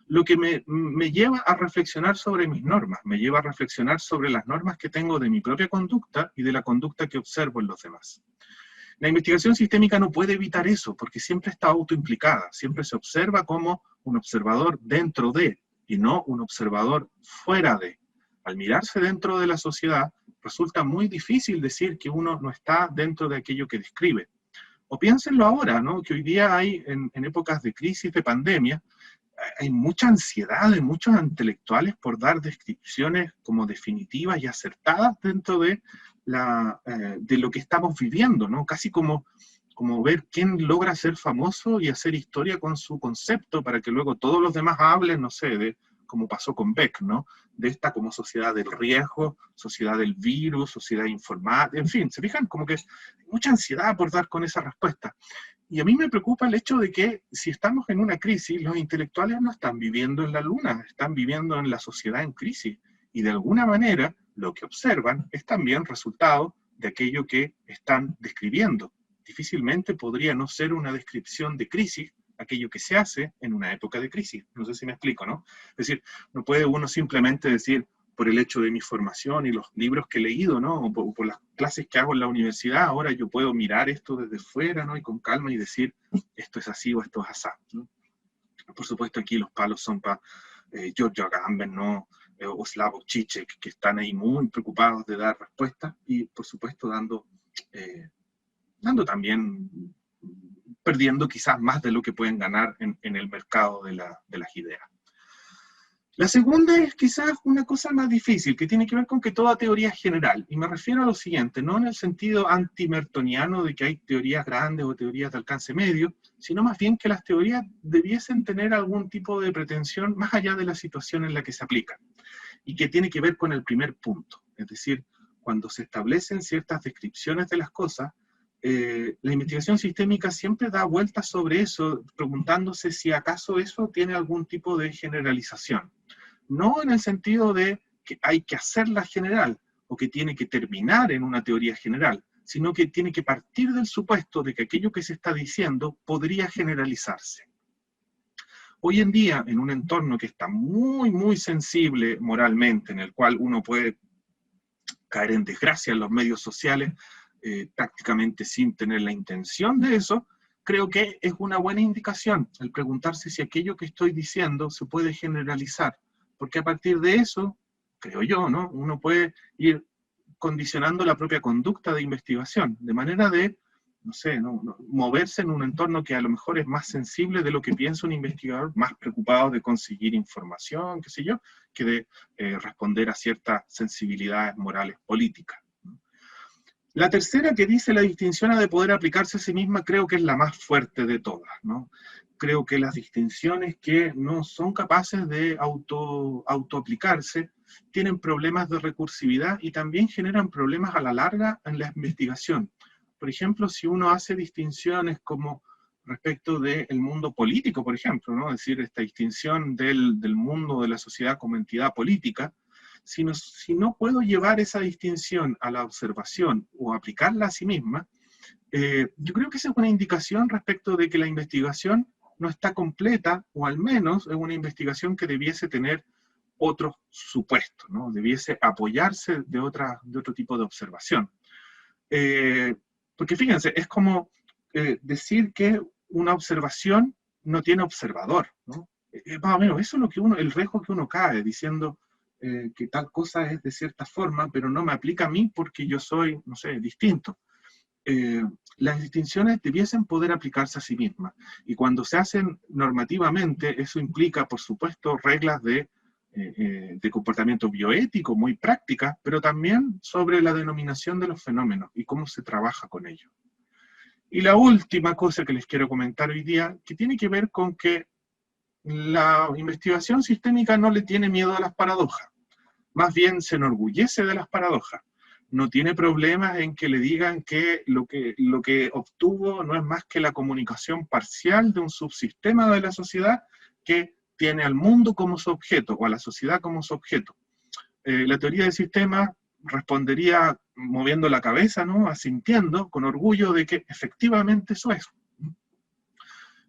Lo que me lleva a reflexionar sobre mis normas, me lleva a reflexionar sobre las normas que tengo de mi propia conducta y de la conducta que observo en los demás. La investigación sistémica no puede evitar eso, porque siempre está autoimplicada, siempre se observa como un observador dentro de, y no un observador fuera de. Al mirarse dentro de la sociedad, resulta muy difícil decir que uno no está dentro de aquello que describe. O piénsenlo ahora, ¿no? Que hoy día hay, en épocas de crisis, de pandemia, hay mucha ansiedad de muchos intelectuales por dar descripciones como definitivas y acertadas dentro de lo que estamos viviendo, ¿no? Casi como ver quién logra ser famoso y hacer historia con su concepto para que luego todos los demás hablen, no sé, de como pasó con Beck, ¿no? De esta como sociedad del riesgo, sociedad del virus, sociedad informática, en fin, ¿se fijan? Como que hay mucha ansiedad por dar con esa respuesta. Y a mí me preocupa el hecho de que si estamos en una crisis, los intelectuales no están viviendo en la luna, están viviendo en la sociedad en crisis. Y de alguna manera lo que observan es también resultado de aquello que están describiendo. Difícilmente podría no ser una descripción de crisis aquello que se hace en una época de crisis. No sé si me explico, ¿no? Es decir, no puede uno simplemente decir, por el hecho de mi formación y los libros que he leído, ¿no? O por las clases que hago en la universidad, ahora yo puedo mirar esto desde fuera, ¿no? Y con calma y decir, esto es así o esto es así, ¿no? Por supuesto, aquí los palos son para George Agamben, ¿no? o Slavoj Žižek, que están ahí muy preocupados de dar respuestas y, por supuesto, dando también, perdiendo quizás más de lo que pueden ganar en el mercado de las ideas. La segunda es quizás una cosa más difícil, que tiene que ver con que toda teoría es general, y me refiero a lo siguiente, no en el sentido anti-mertoniano de que hay teorías grandes o teorías de alcance medio, sino más bien que las teorías debiesen tener algún tipo de pretensión más allá de la situación en la que se aplican, y que tiene que ver con el primer punto, es decir, cuando se establecen ciertas descripciones de las cosas, la investigación sistémica siempre da vueltas sobre eso, preguntándose si acaso eso tiene algún tipo de generalización. No en el sentido de que hay que hacerla general, o que tiene que terminar en una teoría general, sino que tiene que partir del supuesto de que aquello que se está diciendo podría generalizarse. Hoy en día, en un entorno que está muy, muy sensible moralmente, en el cual uno puede caer en desgracia en los medios sociales, prácticamente sin tener la intención de eso, creo que es una buena indicación el preguntarse si aquello que estoy diciendo se puede generalizar, porque a partir de eso, creo yo, ¿no? Uno puede ir condicionando la propia conducta de investigación, de manera de, no sé, moverse en un entorno que a lo mejor es más sensible de lo que piensa un investigador, más preocupado de conseguir información, qué sé yo, que de responder a ciertas sensibilidades morales políticas. La tercera, que dice la distinción ha de poder aplicarse a sí misma, creo que es la más fuerte de todas, ¿no? Creo que las distinciones que no son capaces de autoaplicarse tienen problemas de recursividad y también generan problemas a la larga en la investigación. Por ejemplo, si uno hace distinciones como respecto del mundo político, por ejemplo, ¿no? Es decir, esta distinción del mundo de la sociedad como entidad política, si no puedo llevar esa distinción a la observación o aplicarla a sí misma, yo creo que esa es una indicación respecto de que la investigación no está completa, o al menos es una investigación que debiese tener otros supuestos, ¿no? Debiese apoyarse de otro tipo de observación. Porque fíjense, es como decir que una observación no tiene observador, ¿no? Más o menos, eso es lo que el riesgo que uno cae, diciendo que tal cosa es de cierta forma, pero no me aplica a mí porque yo soy, no sé, distinto. Las distinciones debiesen poder aplicarse a sí mismas, y cuando se hacen normativamente, eso implica, por supuesto, reglas de comportamiento bioético muy prácticas, pero también sobre la denominación de los fenómenos y cómo se trabaja con ellos. Y la última cosa que les quiero comentar hoy día, que tiene que ver con que la investigación sistémica no le tiene miedo a las paradojas, más bien se enorgullece de las paradojas. No tiene problemas en que le digan que lo que obtuvo no es más que la comunicación parcial de un subsistema de la sociedad que tiene al mundo como su objeto, o a la sociedad como su objeto. La teoría del sistema respondería moviendo la cabeza, ¿no? Asintiendo con orgullo de que efectivamente eso es.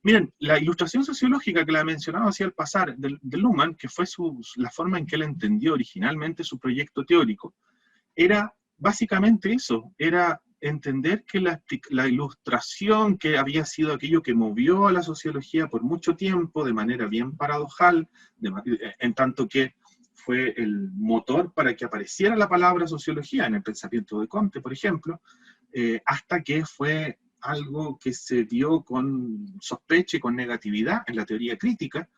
Miren, la ilustración sociológica que la he mencionado hacia el pasar de Luhmann, que fue la forma en que él entendió originalmente su proyecto teórico, era básicamente eso, era entender que la ilustración, que había sido aquello que movió a la sociología por mucho tiempo de manera bien paradojal, en tanto que fue el motor para que apareciera la palabra sociología en el pensamiento de Comte, por ejemplo, hasta que fue algo que se vio con sospecha y con negatividad en la teoría crítica,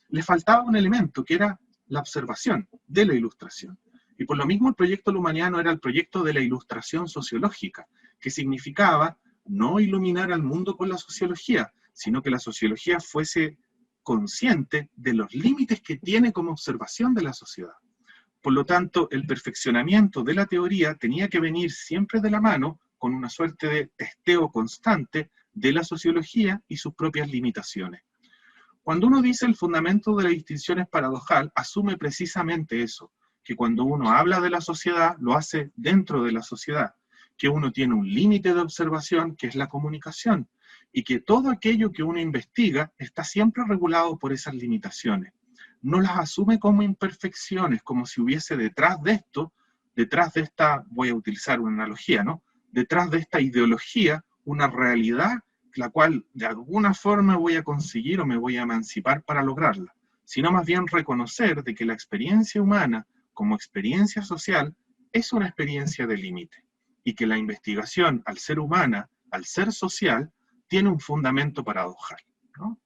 le faltaba un elemento que era la observación de la ilustración. Y por lo mismo el proyecto luhmanniano era el proyecto de la ilustración sociológica, que significaba no iluminar al mundo con la sociología, sino que la sociología fuese consciente de los límites que tiene como observación de la sociedad. Por lo tanto, el perfeccionamiento de la teoría tenía que venir siempre de la mano con una suerte de testeo constante de la sociología y sus propias limitaciones. Cuando uno dice el fundamento de la distinción es paradojal, asume precisamente eso, que cuando uno habla de la sociedad, lo hace dentro de la sociedad, que uno tiene un límite de observación, que es la comunicación, y que todo aquello que uno investiga está siempre regulado por esas limitaciones. No las asume como imperfecciones, como si hubiese detrás de esto, detrás de esta, voy a utilizar una analogía, ¿no? Detrás de esta ideología, una realidad la cual de alguna forma voy a conseguir o me voy a emancipar para lograrla, sino más bien reconocer de que la experiencia humana como experiencia social es una experiencia de límite, y que la investigación, al ser humana, al ser social, tiene un fundamento paradojal, ¿no?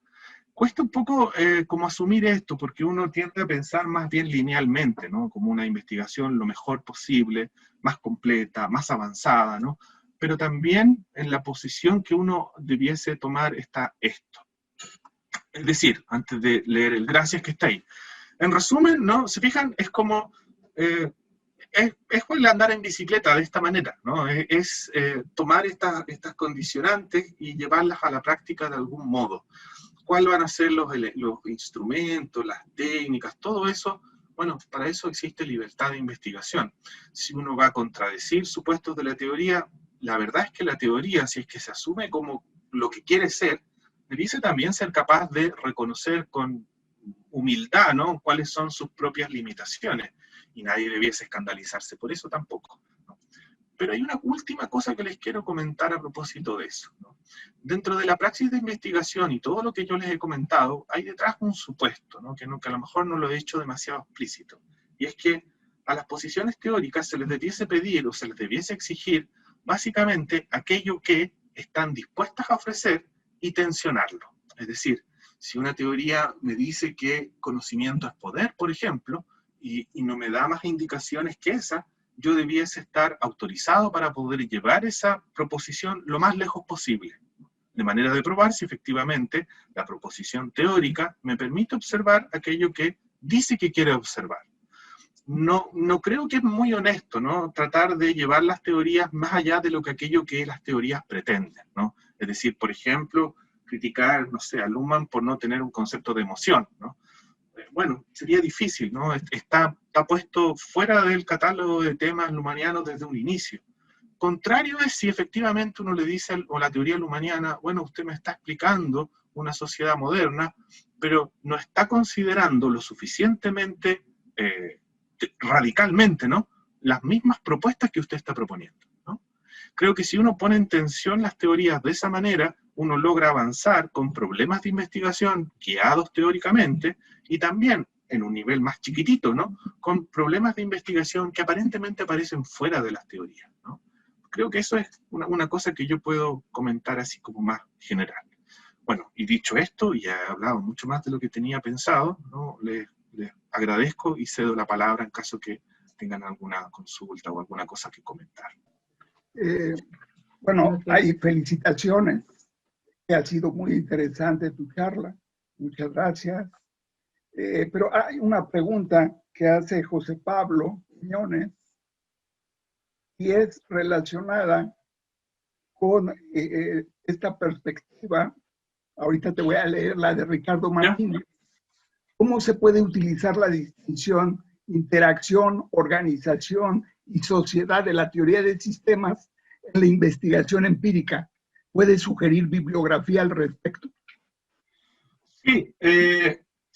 Cuesta un poco como asumir esto, porque uno tiende a pensar más bien linealmente, ¿no? Como una investigación lo mejor posible, más completa, más avanzada, ¿no? Pero también en la posición que uno debiese tomar está esto. Es decir, antes de leer el gracias que está ahí. En resumen, ¿no? Se fijan, es como... es el andar en bicicleta de esta manera, ¿no? Es tomar estas condicionantes y llevarlas a la práctica de algún modo. ¿Cuáles van a ser los instrumentos, las técnicas, todo eso? Bueno, para eso existe libertad de investigación. Si uno va a contradecir supuestos de la teoría, la verdad es que la teoría, si es que se asume como lo que quiere ser, debiese también ser capaz de reconocer con humildad, ¿no?, cuáles son sus propias limitaciones, y nadie debiese escandalizarse por eso tampoco, ¿no? Pero hay una última cosa que les quiero comentar a propósito de eso, ¿no? Dentro de la praxis de investigación y todo lo que yo les he comentado, hay detrás un supuesto, ¿no?, que a lo mejor no lo he hecho demasiado explícito, y es que a las posiciones teóricas se les debiese pedir o se les debiese exigir básicamente aquello que están dispuestas a ofrecer y tensionarlo. Es decir, si una teoría me dice que conocimiento es poder, por ejemplo, y no me da más indicaciones que esa, yo debiese estar autorizado para poder llevar esa proposición lo más lejos posible, de manera de probar si efectivamente la proposición teórica me permite observar aquello que dice que quiere observar. No creo que es muy honesto, ¿no?, tratar de llevar las teorías más allá de lo que aquello que las teorías pretenden, ¿no? Es decir, por ejemplo, criticar, no sé, a Luhmann por no tener un concepto de emoción, ¿no? Bueno, sería difícil, ¿no? Está puesto fuera del catálogo de temas luhmannianos desde un inicio. Contrario es si efectivamente uno le dice, o la teoría luhmanniana, bueno, usted me está explicando una sociedad moderna, pero no está considerando lo suficientemente radicalmente, ¿no?, las mismas propuestas que usted está proponiendo, ¿no? Creo que si uno pone en tensión las teorías de esa manera, uno logra avanzar con problemas de investigación guiados teóricamente, y también en un nivel más chiquitito, ¿no?, con problemas de investigación que aparentemente aparecen fuera de las teorías, ¿no? Creo que eso es una cosa que yo puedo comentar así como más general. Bueno, y dicho esto, y he hablado mucho más de lo que tenía pensado, ¿no?, les agradezco y cedo la palabra en caso que tengan alguna consulta o alguna cosa que comentar. Bueno, hay felicitaciones, que ha sido muy interesante tu charla, muchas gracias. Pero hay una pregunta que hace José Pablo Quiñones y es relacionada con esta perspectiva. Ahorita te voy a leer la de Ricardo Martínez. ¿Cómo se puede utilizar la distinción interacción, organización y sociedad de la teoría de sistemas en la investigación empírica? ¿Puede sugerir bibliografía al respecto? Sí,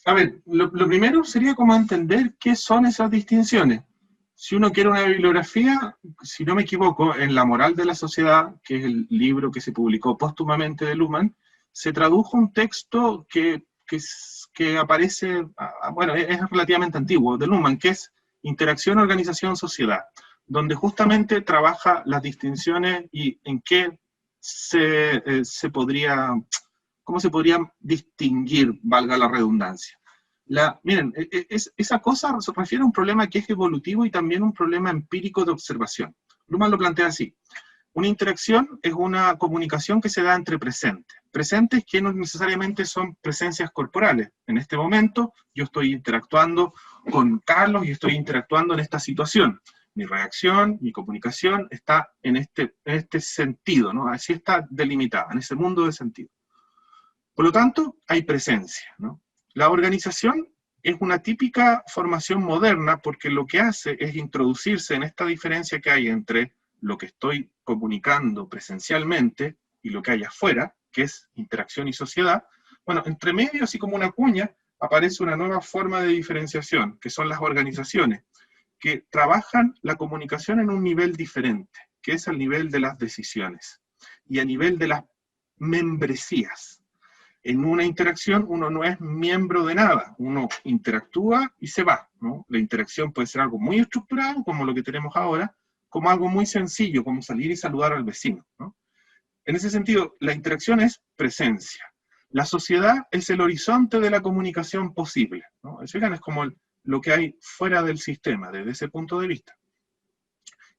a ver, lo primero sería como entender qué son esas distinciones. Si uno quiere una bibliografía, si no me equivoco, en La moral de la sociedad, que es el libro que se publicó póstumamente de Luhmann, se tradujo un texto que aparece, bueno, es relativamente antiguo, de Luhmann, que es Interacción, Organización, Sociedad, donde justamente trabaja las distinciones y en qué se podría, cómo se podría distinguir, valga la redundancia. Miren, esa cosa se refiere a un problema que es evolutivo y también un problema empírico de observación. Luhmann lo plantea así. Una interacción es una comunicación que se da entre presentes. Presentes que no necesariamente son presencias corporales. En este momento yo estoy interactuando con Carlos y estoy interactuando en esta situación. Mi reacción, mi comunicación está en este sentido, ¿no? Así está delimitada, en ese mundo de sentido. Por lo tanto, hay presencia, ¿no? La organización es una típica formación moderna porque lo que hace es introducirse en esta diferencia que hay entre lo que estoy comunicando presencialmente y lo que hay afuera, que es interacción y sociedad. Bueno, entre medio, así como una cuña, aparece una nueva forma de diferenciación, que son las organizaciones, que trabajan la comunicación en un nivel diferente, que es al nivel de las decisiones y a nivel de las membresías. En una interacción uno no es miembro de nada, uno interactúa y se va, ¿no? La interacción puede ser algo muy estructurado, como lo que tenemos ahora, como algo muy sencillo, como salir y saludar al vecino, ¿no? En ese sentido, la interacción es presencia. La sociedad es el horizonte de la comunicación posible, ¿no? Es como lo que hay fuera del sistema, desde ese punto de vista.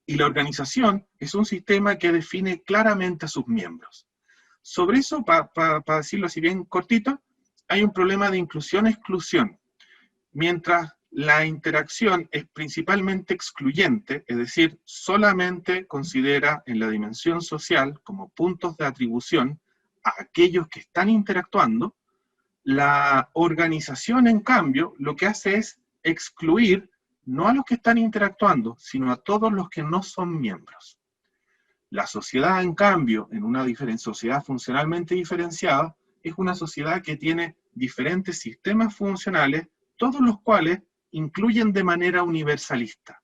Y la organización es un sistema que define claramente a sus miembros. Sobre eso, para decirlo así bien cortito, hay un problema de inclusión-exclusión. Mientras la interacción es principalmente excluyente, es decir, solamente considera en la dimensión social como puntos de atribución a aquellos que están interactuando, la organización, en cambio, lo que hace es excluir no a los que están interactuando, sino a todos los que no son miembros. La sociedad, en cambio, en una sociedad funcionalmente diferenciada, es una sociedad que tiene diferentes sistemas funcionales, todos los cuales incluyen de manera universalista.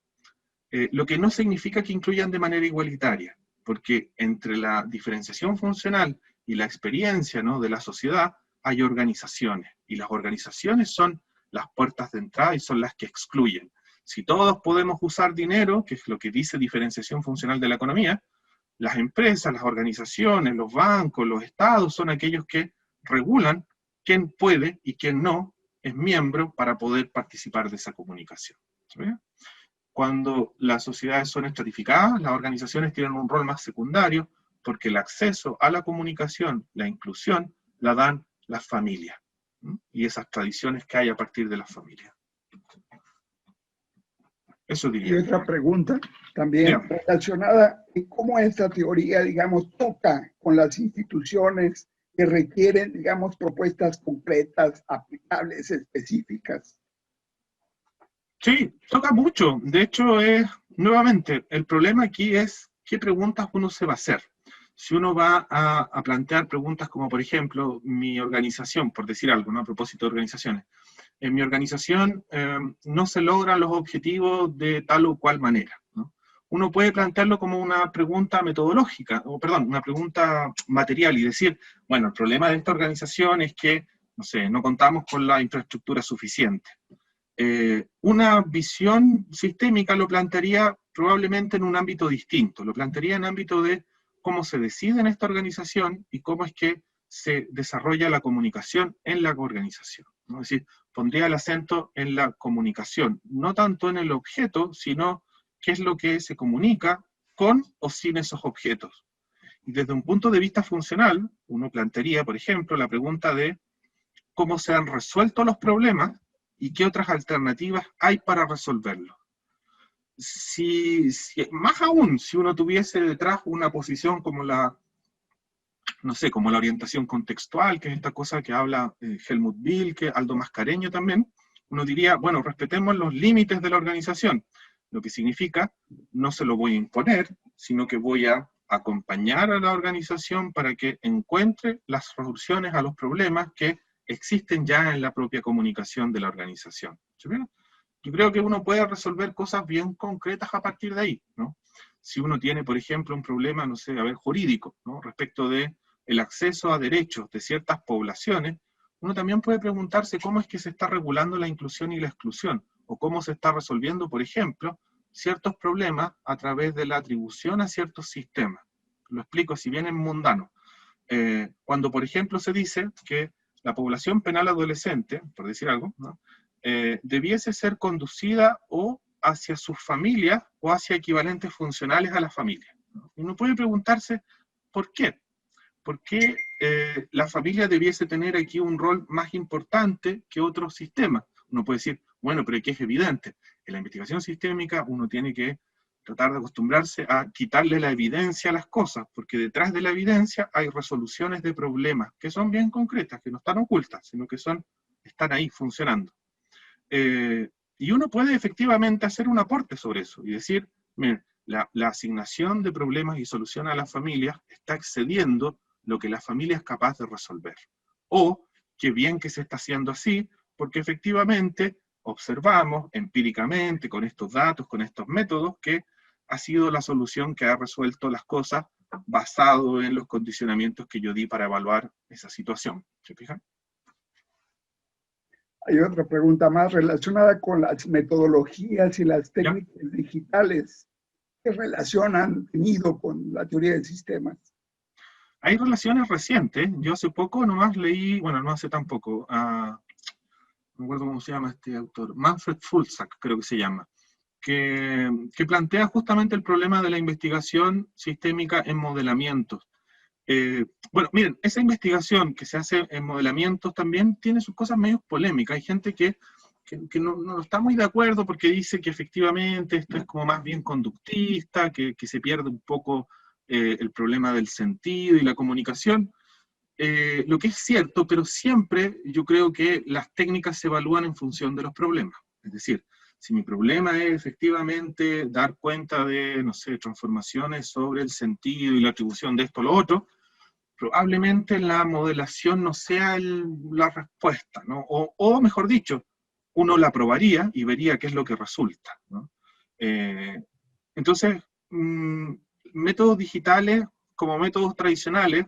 Lo que no significa que incluyan de manera igualitaria, porque entre la diferenciación funcional y la experiencia, ¿no?, de la sociedad hay organizaciones, y las organizaciones son las puertas de entrada y son las que excluyen. Si todos podemos usar dinero, que es lo que dice diferenciación funcional de la economía, las empresas, las organizaciones, los bancos, los estados son aquellos que regulan quién puede y quién no es miembro para poder participar de esa comunicación. ¿Sí? Cuando las sociedades son estratificadas, las organizaciones tienen un rol más secundario, porque el acceso a la comunicación, la inclusión, la dan las familias, ¿sí? Y esas tradiciones que hay a partir de las familias. Eso diría. Y otra pregunta también relacionada en cómo esta teoría, digamos, toca con las instituciones que requieren, digamos, propuestas concretas, aplicables, específicas. Sí, toca mucho. De hecho, nuevamente, el problema aquí es qué preguntas uno se va a hacer. Si uno va a plantear preguntas como, por ejemplo, mi organización, por decir algo, ¿no?, a propósito de organizaciones. En mi organización no se logran los objetivos de tal o cual manera, ¿no? Uno puede plantearlo como una pregunta metodológica, o perdón, una pregunta material y decir, bueno, el problema de esta organización es que, no sé, no contamos con la infraestructura suficiente. Una visión sistémica lo plantearía probablemente en un ámbito distinto, lo plantearía en ámbito de cómo se decide en esta organización y cómo es que se desarrolla la comunicación en la organización, ¿no? Es decir, pondría el acento en la comunicación, no tanto en el objeto, sino qué es lo que se comunica con o sin esos objetos. Y desde un punto de vista funcional, uno plantearía, por ejemplo, la pregunta de cómo se han resuelto los problemas y qué otras alternativas hay para resolverlos. Más aún, si uno tuviese detrás una posición como como la orientación contextual, que es esta cosa que habla Helmut Bilke, Aldo Mascareño también, uno diría, bueno, respetemos los límites de la organización, lo que significa, no se lo voy a imponer, sino que voy a acompañar a la organización para que encuentre las soluciones a los problemas que existen ya en la propia comunicación de la organización. ¿Sí? Yo creo que uno puede resolver cosas bien concretas a partir de ahí, ¿no? Si uno tiene, por ejemplo, un problema, no sé, jurídico, ¿no?, respecto de el acceso a derechos de ciertas poblaciones, uno también puede preguntarse cómo es que se está regulando la inclusión y la exclusión, o cómo se está resolviendo, por ejemplo, ciertos problemas a través de la atribución a ciertos sistemas. Lo explico, si bien es mundano. Cuando, por ejemplo, se dice que la población penal adolescente, por decir algo, ¿no?, debiese ser conducida o hacia sus familias o hacia equivalentes funcionales a la familia, ¿no? Uno puede preguntarse, ¿por qué? ¿Por qué la familia debiese tener aquí un rol más importante que otros sistemas? Uno puede decir, bueno, pero aquí es evidente. En la investigación sistémica uno tiene que tratar de acostumbrarse a quitarle la evidencia a las cosas, porque detrás de la evidencia hay resoluciones de problemas que son bien concretas, que no están ocultas, sino que están ahí funcionando. Y uno puede efectivamente hacer un aporte sobre eso y decir, miren, la asignación de problemas y solución a las familias está excediendo lo que la familia es capaz de resolver. O, qué bien que se está haciendo así, porque efectivamente observamos empíricamente, con estos datos, con estos métodos, que ha sido la solución que ha resuelto las cosas basado en los condicionamientos que yo di para evaluar esa situación. ¿Se fijan? Hay otra pregunta más relacionada con las metodologías y las técnicas digitales. ¿Qué relación han tenido con la teoría de sistemas? Hay relaciones recientes. Yo hace poco nomás leí, bueno, no hace tan poco, no me acuerdo cómo se llama este autor, Manfred Fulsack, creo que se llama, que plantea justamente el problema de la investigación sistémica en modelamientos. Bueno, miren, esa investigación que se hace en modelamientos también tiene sus cosas medio polémicas. Hay gente que no está muy de acuerdo porque dice que efectivamente esto es como más bien conductista, que se pierde un poco el problema del sentido y la comunicación. Lo que es cierto, pero siempre yo creo que las técnicas se evalúan en función de los problemas. Es decir, si mi problema es efectivamente dar cuenta de, no sé, transformaciones sobre el sentido y la atribución de esto o lo otro, probablemente la modelación no sea la respuesta, ¿no? O mejor dicho, uno la probaría y vería qué es lo que resulta, ¿no? Entonces, métodos digitales como métodos tradicionales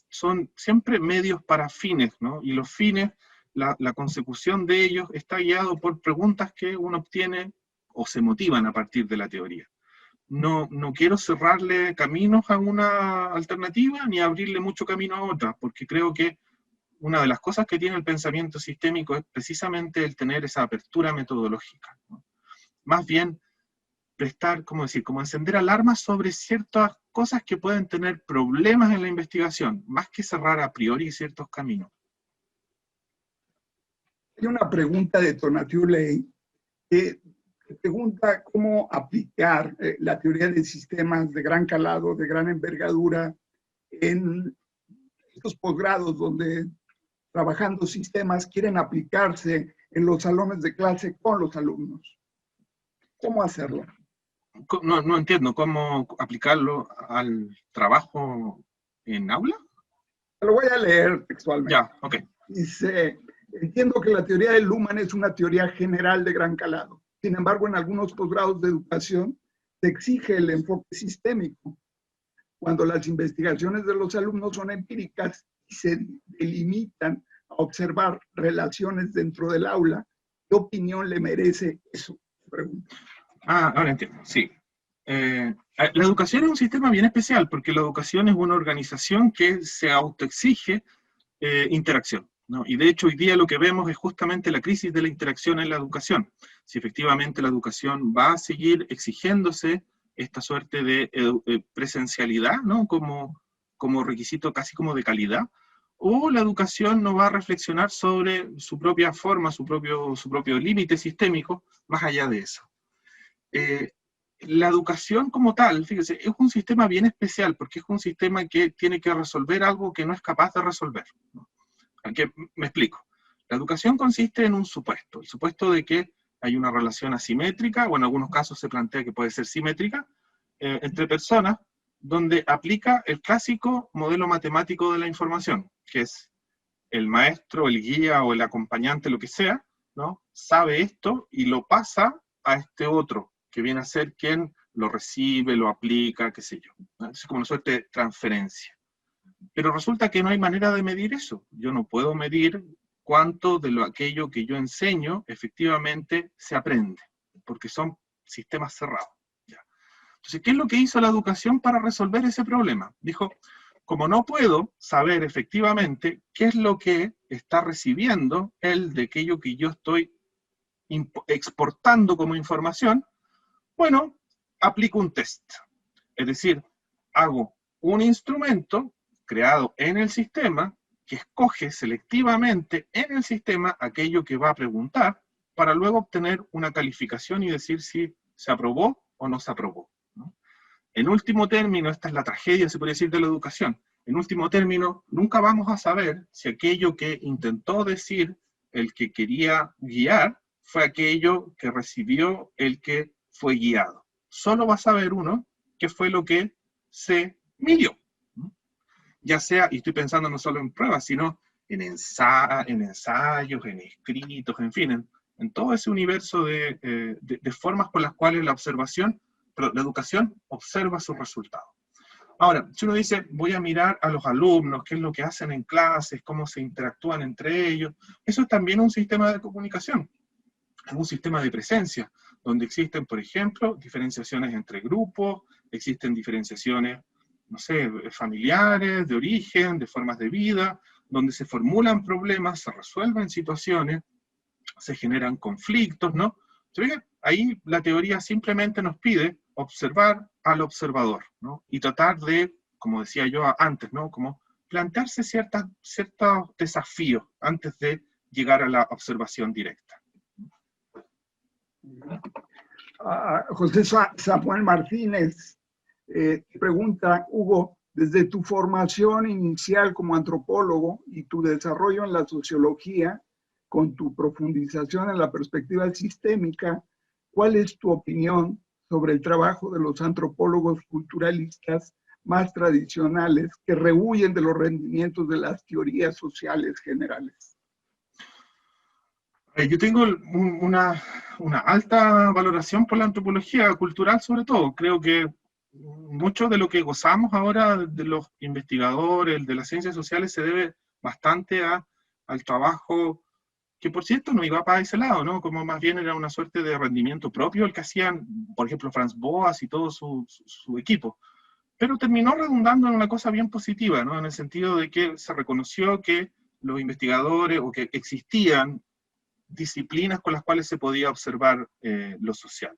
son siempre medios para fines, ¿no? Y los fines, la consecución de ellos está guiado por preguntas que uno obtiene o se motivan a partir de la teoría. No quiero cerrarle caminos a una alternativa ni abrirle mucho camino a otra, porque creo que una de las cosas que tiene el pensamiento sistémico es precisamente el tener esa apertura metodológica, ¿no? Más bien prestar, ¿cómo decir?, como encender alarmas sobre ciertas cosas que pueden tener problemas en la investigación, más que cerrar a priori ciertos caminos. Hay una pregunta de Tonatiuh Ley que pregunta cómo aplicar la teoría de sistemas de gran calado, de gran envergadura, en estos posgrados donde trabajando sistemas quieren aplicarse en los salones de clase con los alumnos. ¿Cómo hacerlo? No entiendo, ¿cómo aplicarlo al trabajo en aula? Te lo voy a leer textualmente. Ya, ok. Dice, entiendo que la teoría del Luhmann es una teoría general de gran calado. Sin embargo, en algunos posgrados de educación se exige el enfoque sistémico. Cuando las investigaciones de los alumnos son empíricas y se delimitan a observar relaciones dentro del aula, ¿qué opinión le merece eso? Pregunta. Ahora entiendo, sí. La educación es un sistema bien especial porque la educación es una organización que se autoexige interacción, ¿no? Y de hecho hoy día lo que vemos es justamente la crisis de la interacción en la educación. Si efectivamente la educación va a seguir exigiéndose esta suerte de presencialidad, ¿no? Como requisito casi como de calidad, o la educación no va a reflexionar sobre su propia forma, su propio límite sistémico, más allá de eso. La educación como tal, fíjese, es un sistema bien especial porque es un sistema que tiene que resolver algo que no es capaz de resolver, ¿no? Que me explico. La educación consiste en un supuesto, el supuesto de que hay una relación asimétrica, o en algunos casos se plantea que puede ser simétrica, entre personas, donde aplica el clásico modelo matemático de la información, que es el maestro, el guía o el acompañante, lo que sea, ¿no? Sabe esto y lo pasa a este otro, que viene a ser quien lo recibe, lo aplica, qué sé yo, ¿no? Es como una suerte de transferencia. Pero resulta que no hay manera de medir eso. Yo no puedo medir cuánto de aquello que yo enseño efectivamente se aprende, porque son sistemas cerrados. ¿Ya? Entonces, ¿qué es lo que hizo la educación para resolver ese problema? Dijo, como no puedo saber efectivamente qué es lo que está recibiendo él de aquello que yo estoy exportando como información, bueno, aplico un test. Es decir, hago un instrumento creado en el sistema que escoge selectivamente en el sistema aquello que va a preguntar para luego obtener una calificación y decir si se aprobó o no se aprobó, ¿no? En último término, esta es la tragedia, se podría decir, de la educación. En último término, nunca vamos a saber si aquello que intentó decir el que quería guiar fue aquello que recibió el que fue guiado. Solo va a saber uno qué fue lo que se midió. Ya sea, y estoy pensando no solo en pruebas, sino en ensayos, en escritos, en fin, en todo ese universo de formas por las cuales la educación observa sus resultados. Ahora, si uno dice, voy a mirar a los alumnos, qué es lo que hacen en clases, cómo se interactúan entre ellos, eso es también un sistema de comunicación, es un sistema de presencia, donde existen, por ejemplo, diferenciaciones entre grupos, existen diferenciaciones, no sé, familiares, de origen, de formas de vida, donde se formulan problemas, se resuelven situaciones, se generan conflictos, ¿no? Ahí la teoría simplemente nos pide observar al observador, ¿no? Y tratar de, como decía yo antes, ¿no? Como plantearse ciertos desafíos antes de llegar a la observación directa. José Samuel Martínez pregunta, Hugo, desde tu formación inicial como antropólogo y tu desarrollo en la sociología, con tu profundización en la perspectiva sistémica, ¿cuál es tu opinión sobre el trabajo de los antropólogos culturalistas más tradicionales que rehuyen de los rendimientos de las teorías sociales generales? Yo tengo una alta valoración por la antropología cultural, sobre todo. Creo que mucho de lo que gozamos ahora de los investigadores, de las ciencias sociales, se debe bastante al trabajo que, por cierto, no iba para ese lado, ¿no? Como más bien era una suerte de rendimiento propio el que hacían, por ejemplo, Franz Boas y todo su equipo. Pero terminó redundando en una cosa bien positiva, ¿no? En el sentido de que se reconoció que los investigadores, o que existían disciplinas con las cuales se podía observar lo social.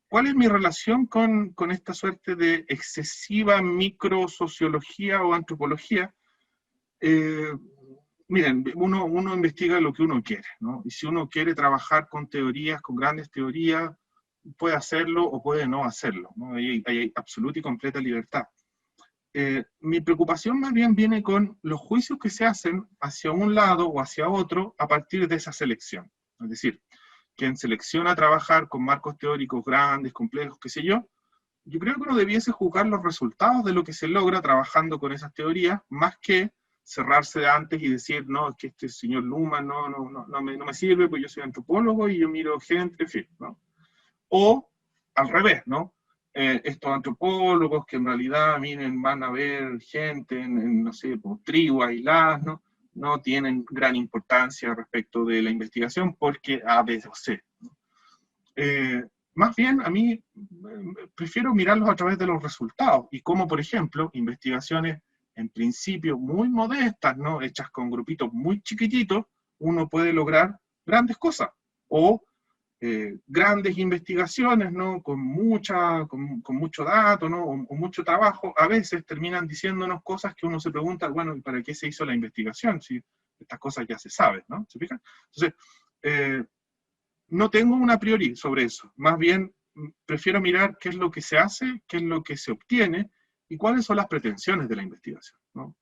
¿Cuál es mi relación con esta suerte de excesiva microsociología o antropología? Miren, uno investiga lo que uno quiere, ¿no? Y si uno quiere trabajar con teorías, con grandes teorías, puede hacerlo o puede no hacerlo, ¿no? Hay absoluta y completa libertad. Mi preocupación más bien viene con los juicios que se hacen hacia un lado o hacia otro a partir de esa selección. Es decir, quien selecciona trabajar con marcos teóricos grandes, complejos, qué sé yo creo que uno debiese juzgar los resultados de lo que se logra trabajando con esas teorías, más que cerrarse de antes y decir, no, es que este señor Luhmann no me sirve, pues yo soy antropólogo y yo miro gente, en fin, ¿no? O al revés, ¿no? Estos antropólogos que en realidad, miren, van a ver gente no sé, por tribus aisladas, ¿no? No tienen gran importancia respecto de la investigación porque A, B o C, ¿no? Más bien, a mí prefiero mirarlos a través de los resultados y cómo, por ejemplo, investigaciones en principio muy modestas, ¿no? Hechas con grupitos muy chiquititos, uno puede lograr grandes cosas. O grandes investigaciones, ¿no? Con mucho dato, ¿no? O mucho trabajo, a veces terminan diciéndonos cosas que uno se pregunta, bueno, ¿y para qué se hizo la investigación? Si estas cosas ya se saben, ¿no? ¿Se fijan? Entonces, no tengo una priori sobre eso, más bien prefiero mirar qué es lo que se hace, qué es lo que se obtiene y cuáles son las pretensiones de la investigación, ¿no?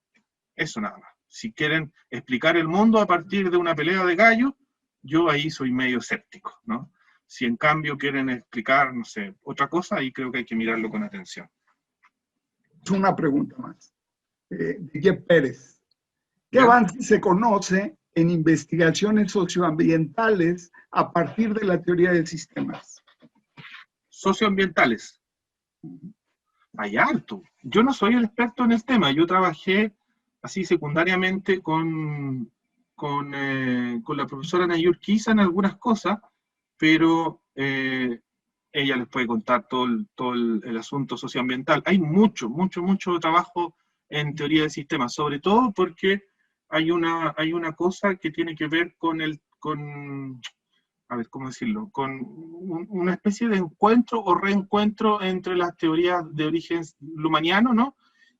Eso nada más. Si quieren explicar el mundo a partir de una pelea de gallos, yo ahí soy medio escéptico, ¿no? Si en cambio quieren explicar, no sé, otra cosa, ahí creo que hay que mirarlo con atención. Una pregunta más. Guille Pérez. ¿Qué avance se conoce en investigaciones socioambientales a partir de la teoría de sistemas? Socioambientales. Hay harto. Yo no soy el experto en el tema. Yo trabajé así secundariamente con la profesora Nayur Quiza en algunas cosas, pero ella les puede contar todo el asunto socioambiental. Hay mucho trabajo en teoría de sistemas, sobre todo porque hay una cosa que tiene que ver a ver, ¿cómo decirlo? Con una especie de encuentro o reencuentro entre las teorías de origen lumaniano, ¿no?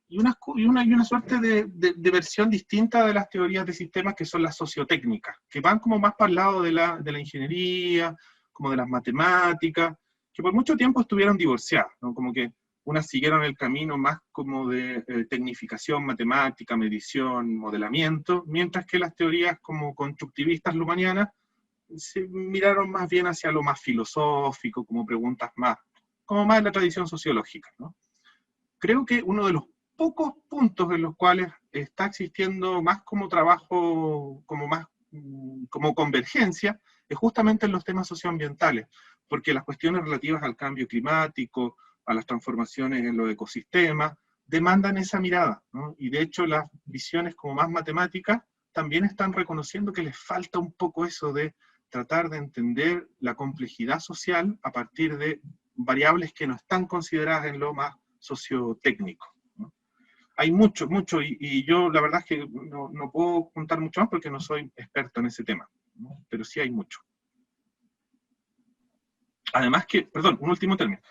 Y una suerte de versión distinta de las teorías de sistemas que son las sociotécnicas, que van como más para el lado de la ingeniería, como de las matemáticas, que por mucho tiempo estuvieron divorciadas, ¿no? Como que unas siguieron el camino más como de tecnificación, matemática, medición, modelamiento, mientras que las teorías como constructivistas lumanianas se miraron más bien hacia lo más filosófico, como preguntas como más de la tradición sociológica, ¿no? Creo que uno de los pocos puntos en los cuales está existiendo más como trabajo, como convergencia, es justamente en los temas socioambientales, porque las cuestiones relativas al cambio climático a las transformaciones en los ecosistemas, demandan esa mirada, ¿no? Y de hecho las visiones como más matemáticas también están reconociendo que les falta un poco eso de tratar de entender la complejidad social a partir de variables que no están consideradas en lo más sociotécnico, ¿no? Hay mucho, y yo la verdad es que no puedo contar mucho más porque no soy experto en ese tema, ¿no? Pero sí hay mucho. Además que, perdón, un último término.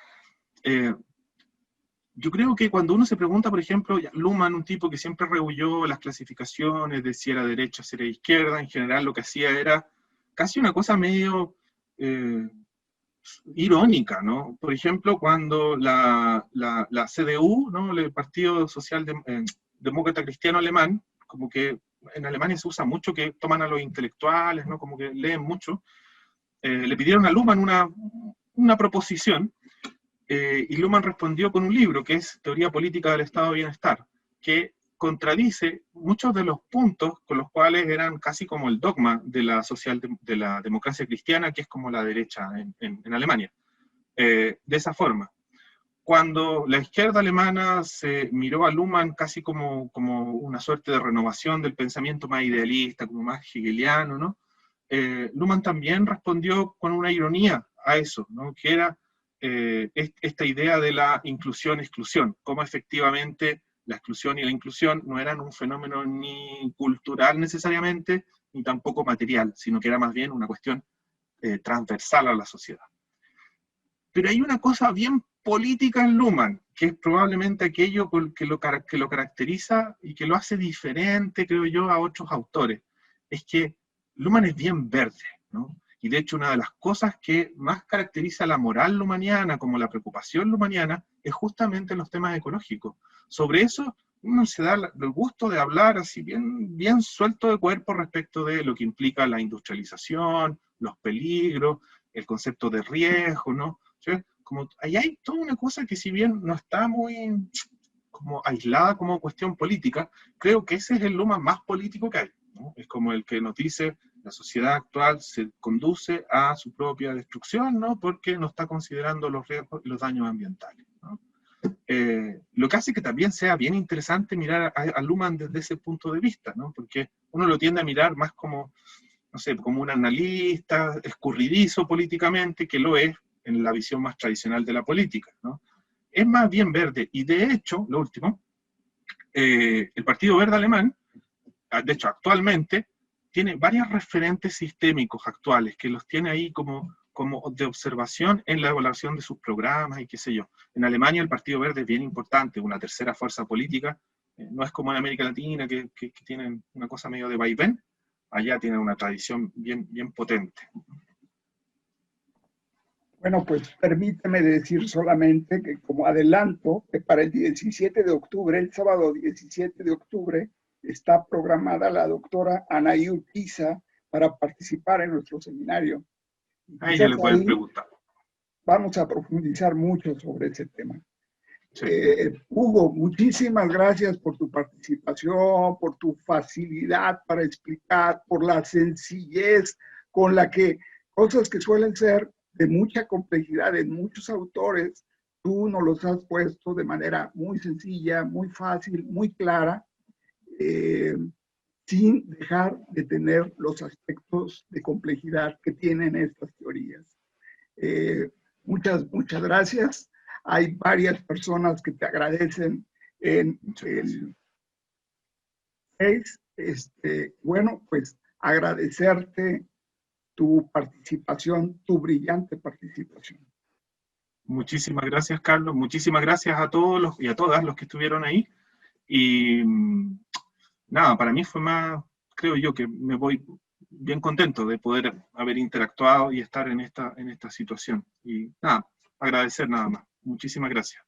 Yo creo que cuando uno se pregunta, por ejemplo, Luhmann, un tipo que siempre rehuyó las clasificaciones de si era derecha, si era izquierda, en general lo que hacía era casi una cosa medio irónica, ¿no? Por ejemplo, cuando la CDU, ¿no? El Partido Social Demócrata Cristiano Alemán, como que en Alemania se usa mucho que toman a los intelectuales, ¿no? Como que leen mucho, le pidieron a Luhmann una proposición, y Luhmann respondió con un libro que es Teoría Política del Estado de Bienestar, que contradice muchos de los puntos con los cuales eran casi como el dogma de la democracia cristiana, que es como la derecha en Alemania. De esa forma, cuando la izquierda alemana se miró a Luhmann casi como una suerte de renovación del pensamiento más idealista, como más hegeliano, ¿no? Luhmann también respondió con una ironía a eso, ¿no? Que era esta idea de la inclusión-exclusión, cómo efectivamente la exclusión y la inclusión no eran un fenómeno ni cultural necesariamente, ni tampoco material, sino que era más bien una cuestión transversal a la sociedad. Pero hay una cosa bien política en Luhmann, que es probablemente aquello que lo caracteriza y que lo hace diferente, creo yo, a otros autores. Es que Luhmann es bien verde, ¿no? Y de hecho una de las cosas que más caracteriza la moral luhmanniana, como la preocupación luhmanniana, es justamente los temas ecológicos. Sobre eso uno se da el gusto de hablar así bien suelto de cuerpo respecto de lo que implica la industrialización, los peligros, el concepto de riesgo, ¿no? ¿Sí? Como, ahí hay toda una cosa que si bien no está muy como aislada como cuestión política, creo que ese es el Luhmann más político que hay, ¿no? Es como el que nos dice la sociedad actual se conduce a su propia destrucción, ¿no? Porque no está considerando los riesgos y los daños ambientales, ¿no? Lo que hace que también sea bien interesante mirar a Luhmann desde ese punto de vista, ¿no? Porque uno lo tiende a mirar más como, no sé, como un analista escurridizo políticamente, que lo es en la visión más tradicional de la política, ¿no? Es más bien verde, y de hecho, lo último, el Partido Verde Alemán, de hecho actualmente, tiene varios referentes sistémicos actuales, que los tiene ahí como de observación en la evaluación de sus programas y qué sé yo. En Alemania el Partido Verde es bien importante, una tercera fuerza política, no es como en América Latina, que tienen una cosa medio de vaivén, allá tienen una tradición bien potente. Bueno, pues permíteme decir solamente que como adelanto, que para el 17 de octubre, el sábado 17 de octubre, está programada la doctora Anaí Urquiza para participar en nuestro seminario. A ella le pueden preguntar. Vamos a profundizar mucho sobre ese tema. Sí. Hugo, muchísimas gracias por tu participación, por tu facilidad para explicar, por la sencillez con la que cosas que suelen ser de mucha complejidad en muchos autores, tú nos los has puesto de manera muy sencilla, muy fácil, muy clara, sin dejar de tener los aspectos de complejidad que tienen estas teorías. Muchas gracias. Hay varias personas que te agradecen en el Face. Bueno, pues agradecerte tu participación, tu brillante participación. Muchísimas gracias, Carlos. Muchísimas gracias a todos y a todas los que estuvieron ahí. Y nada, para mí fue más, creo yo, que me voy bien contento de poder haber interactuado y estar en esta situación. Y nada, agradecer nada más. Muchísimas gracias.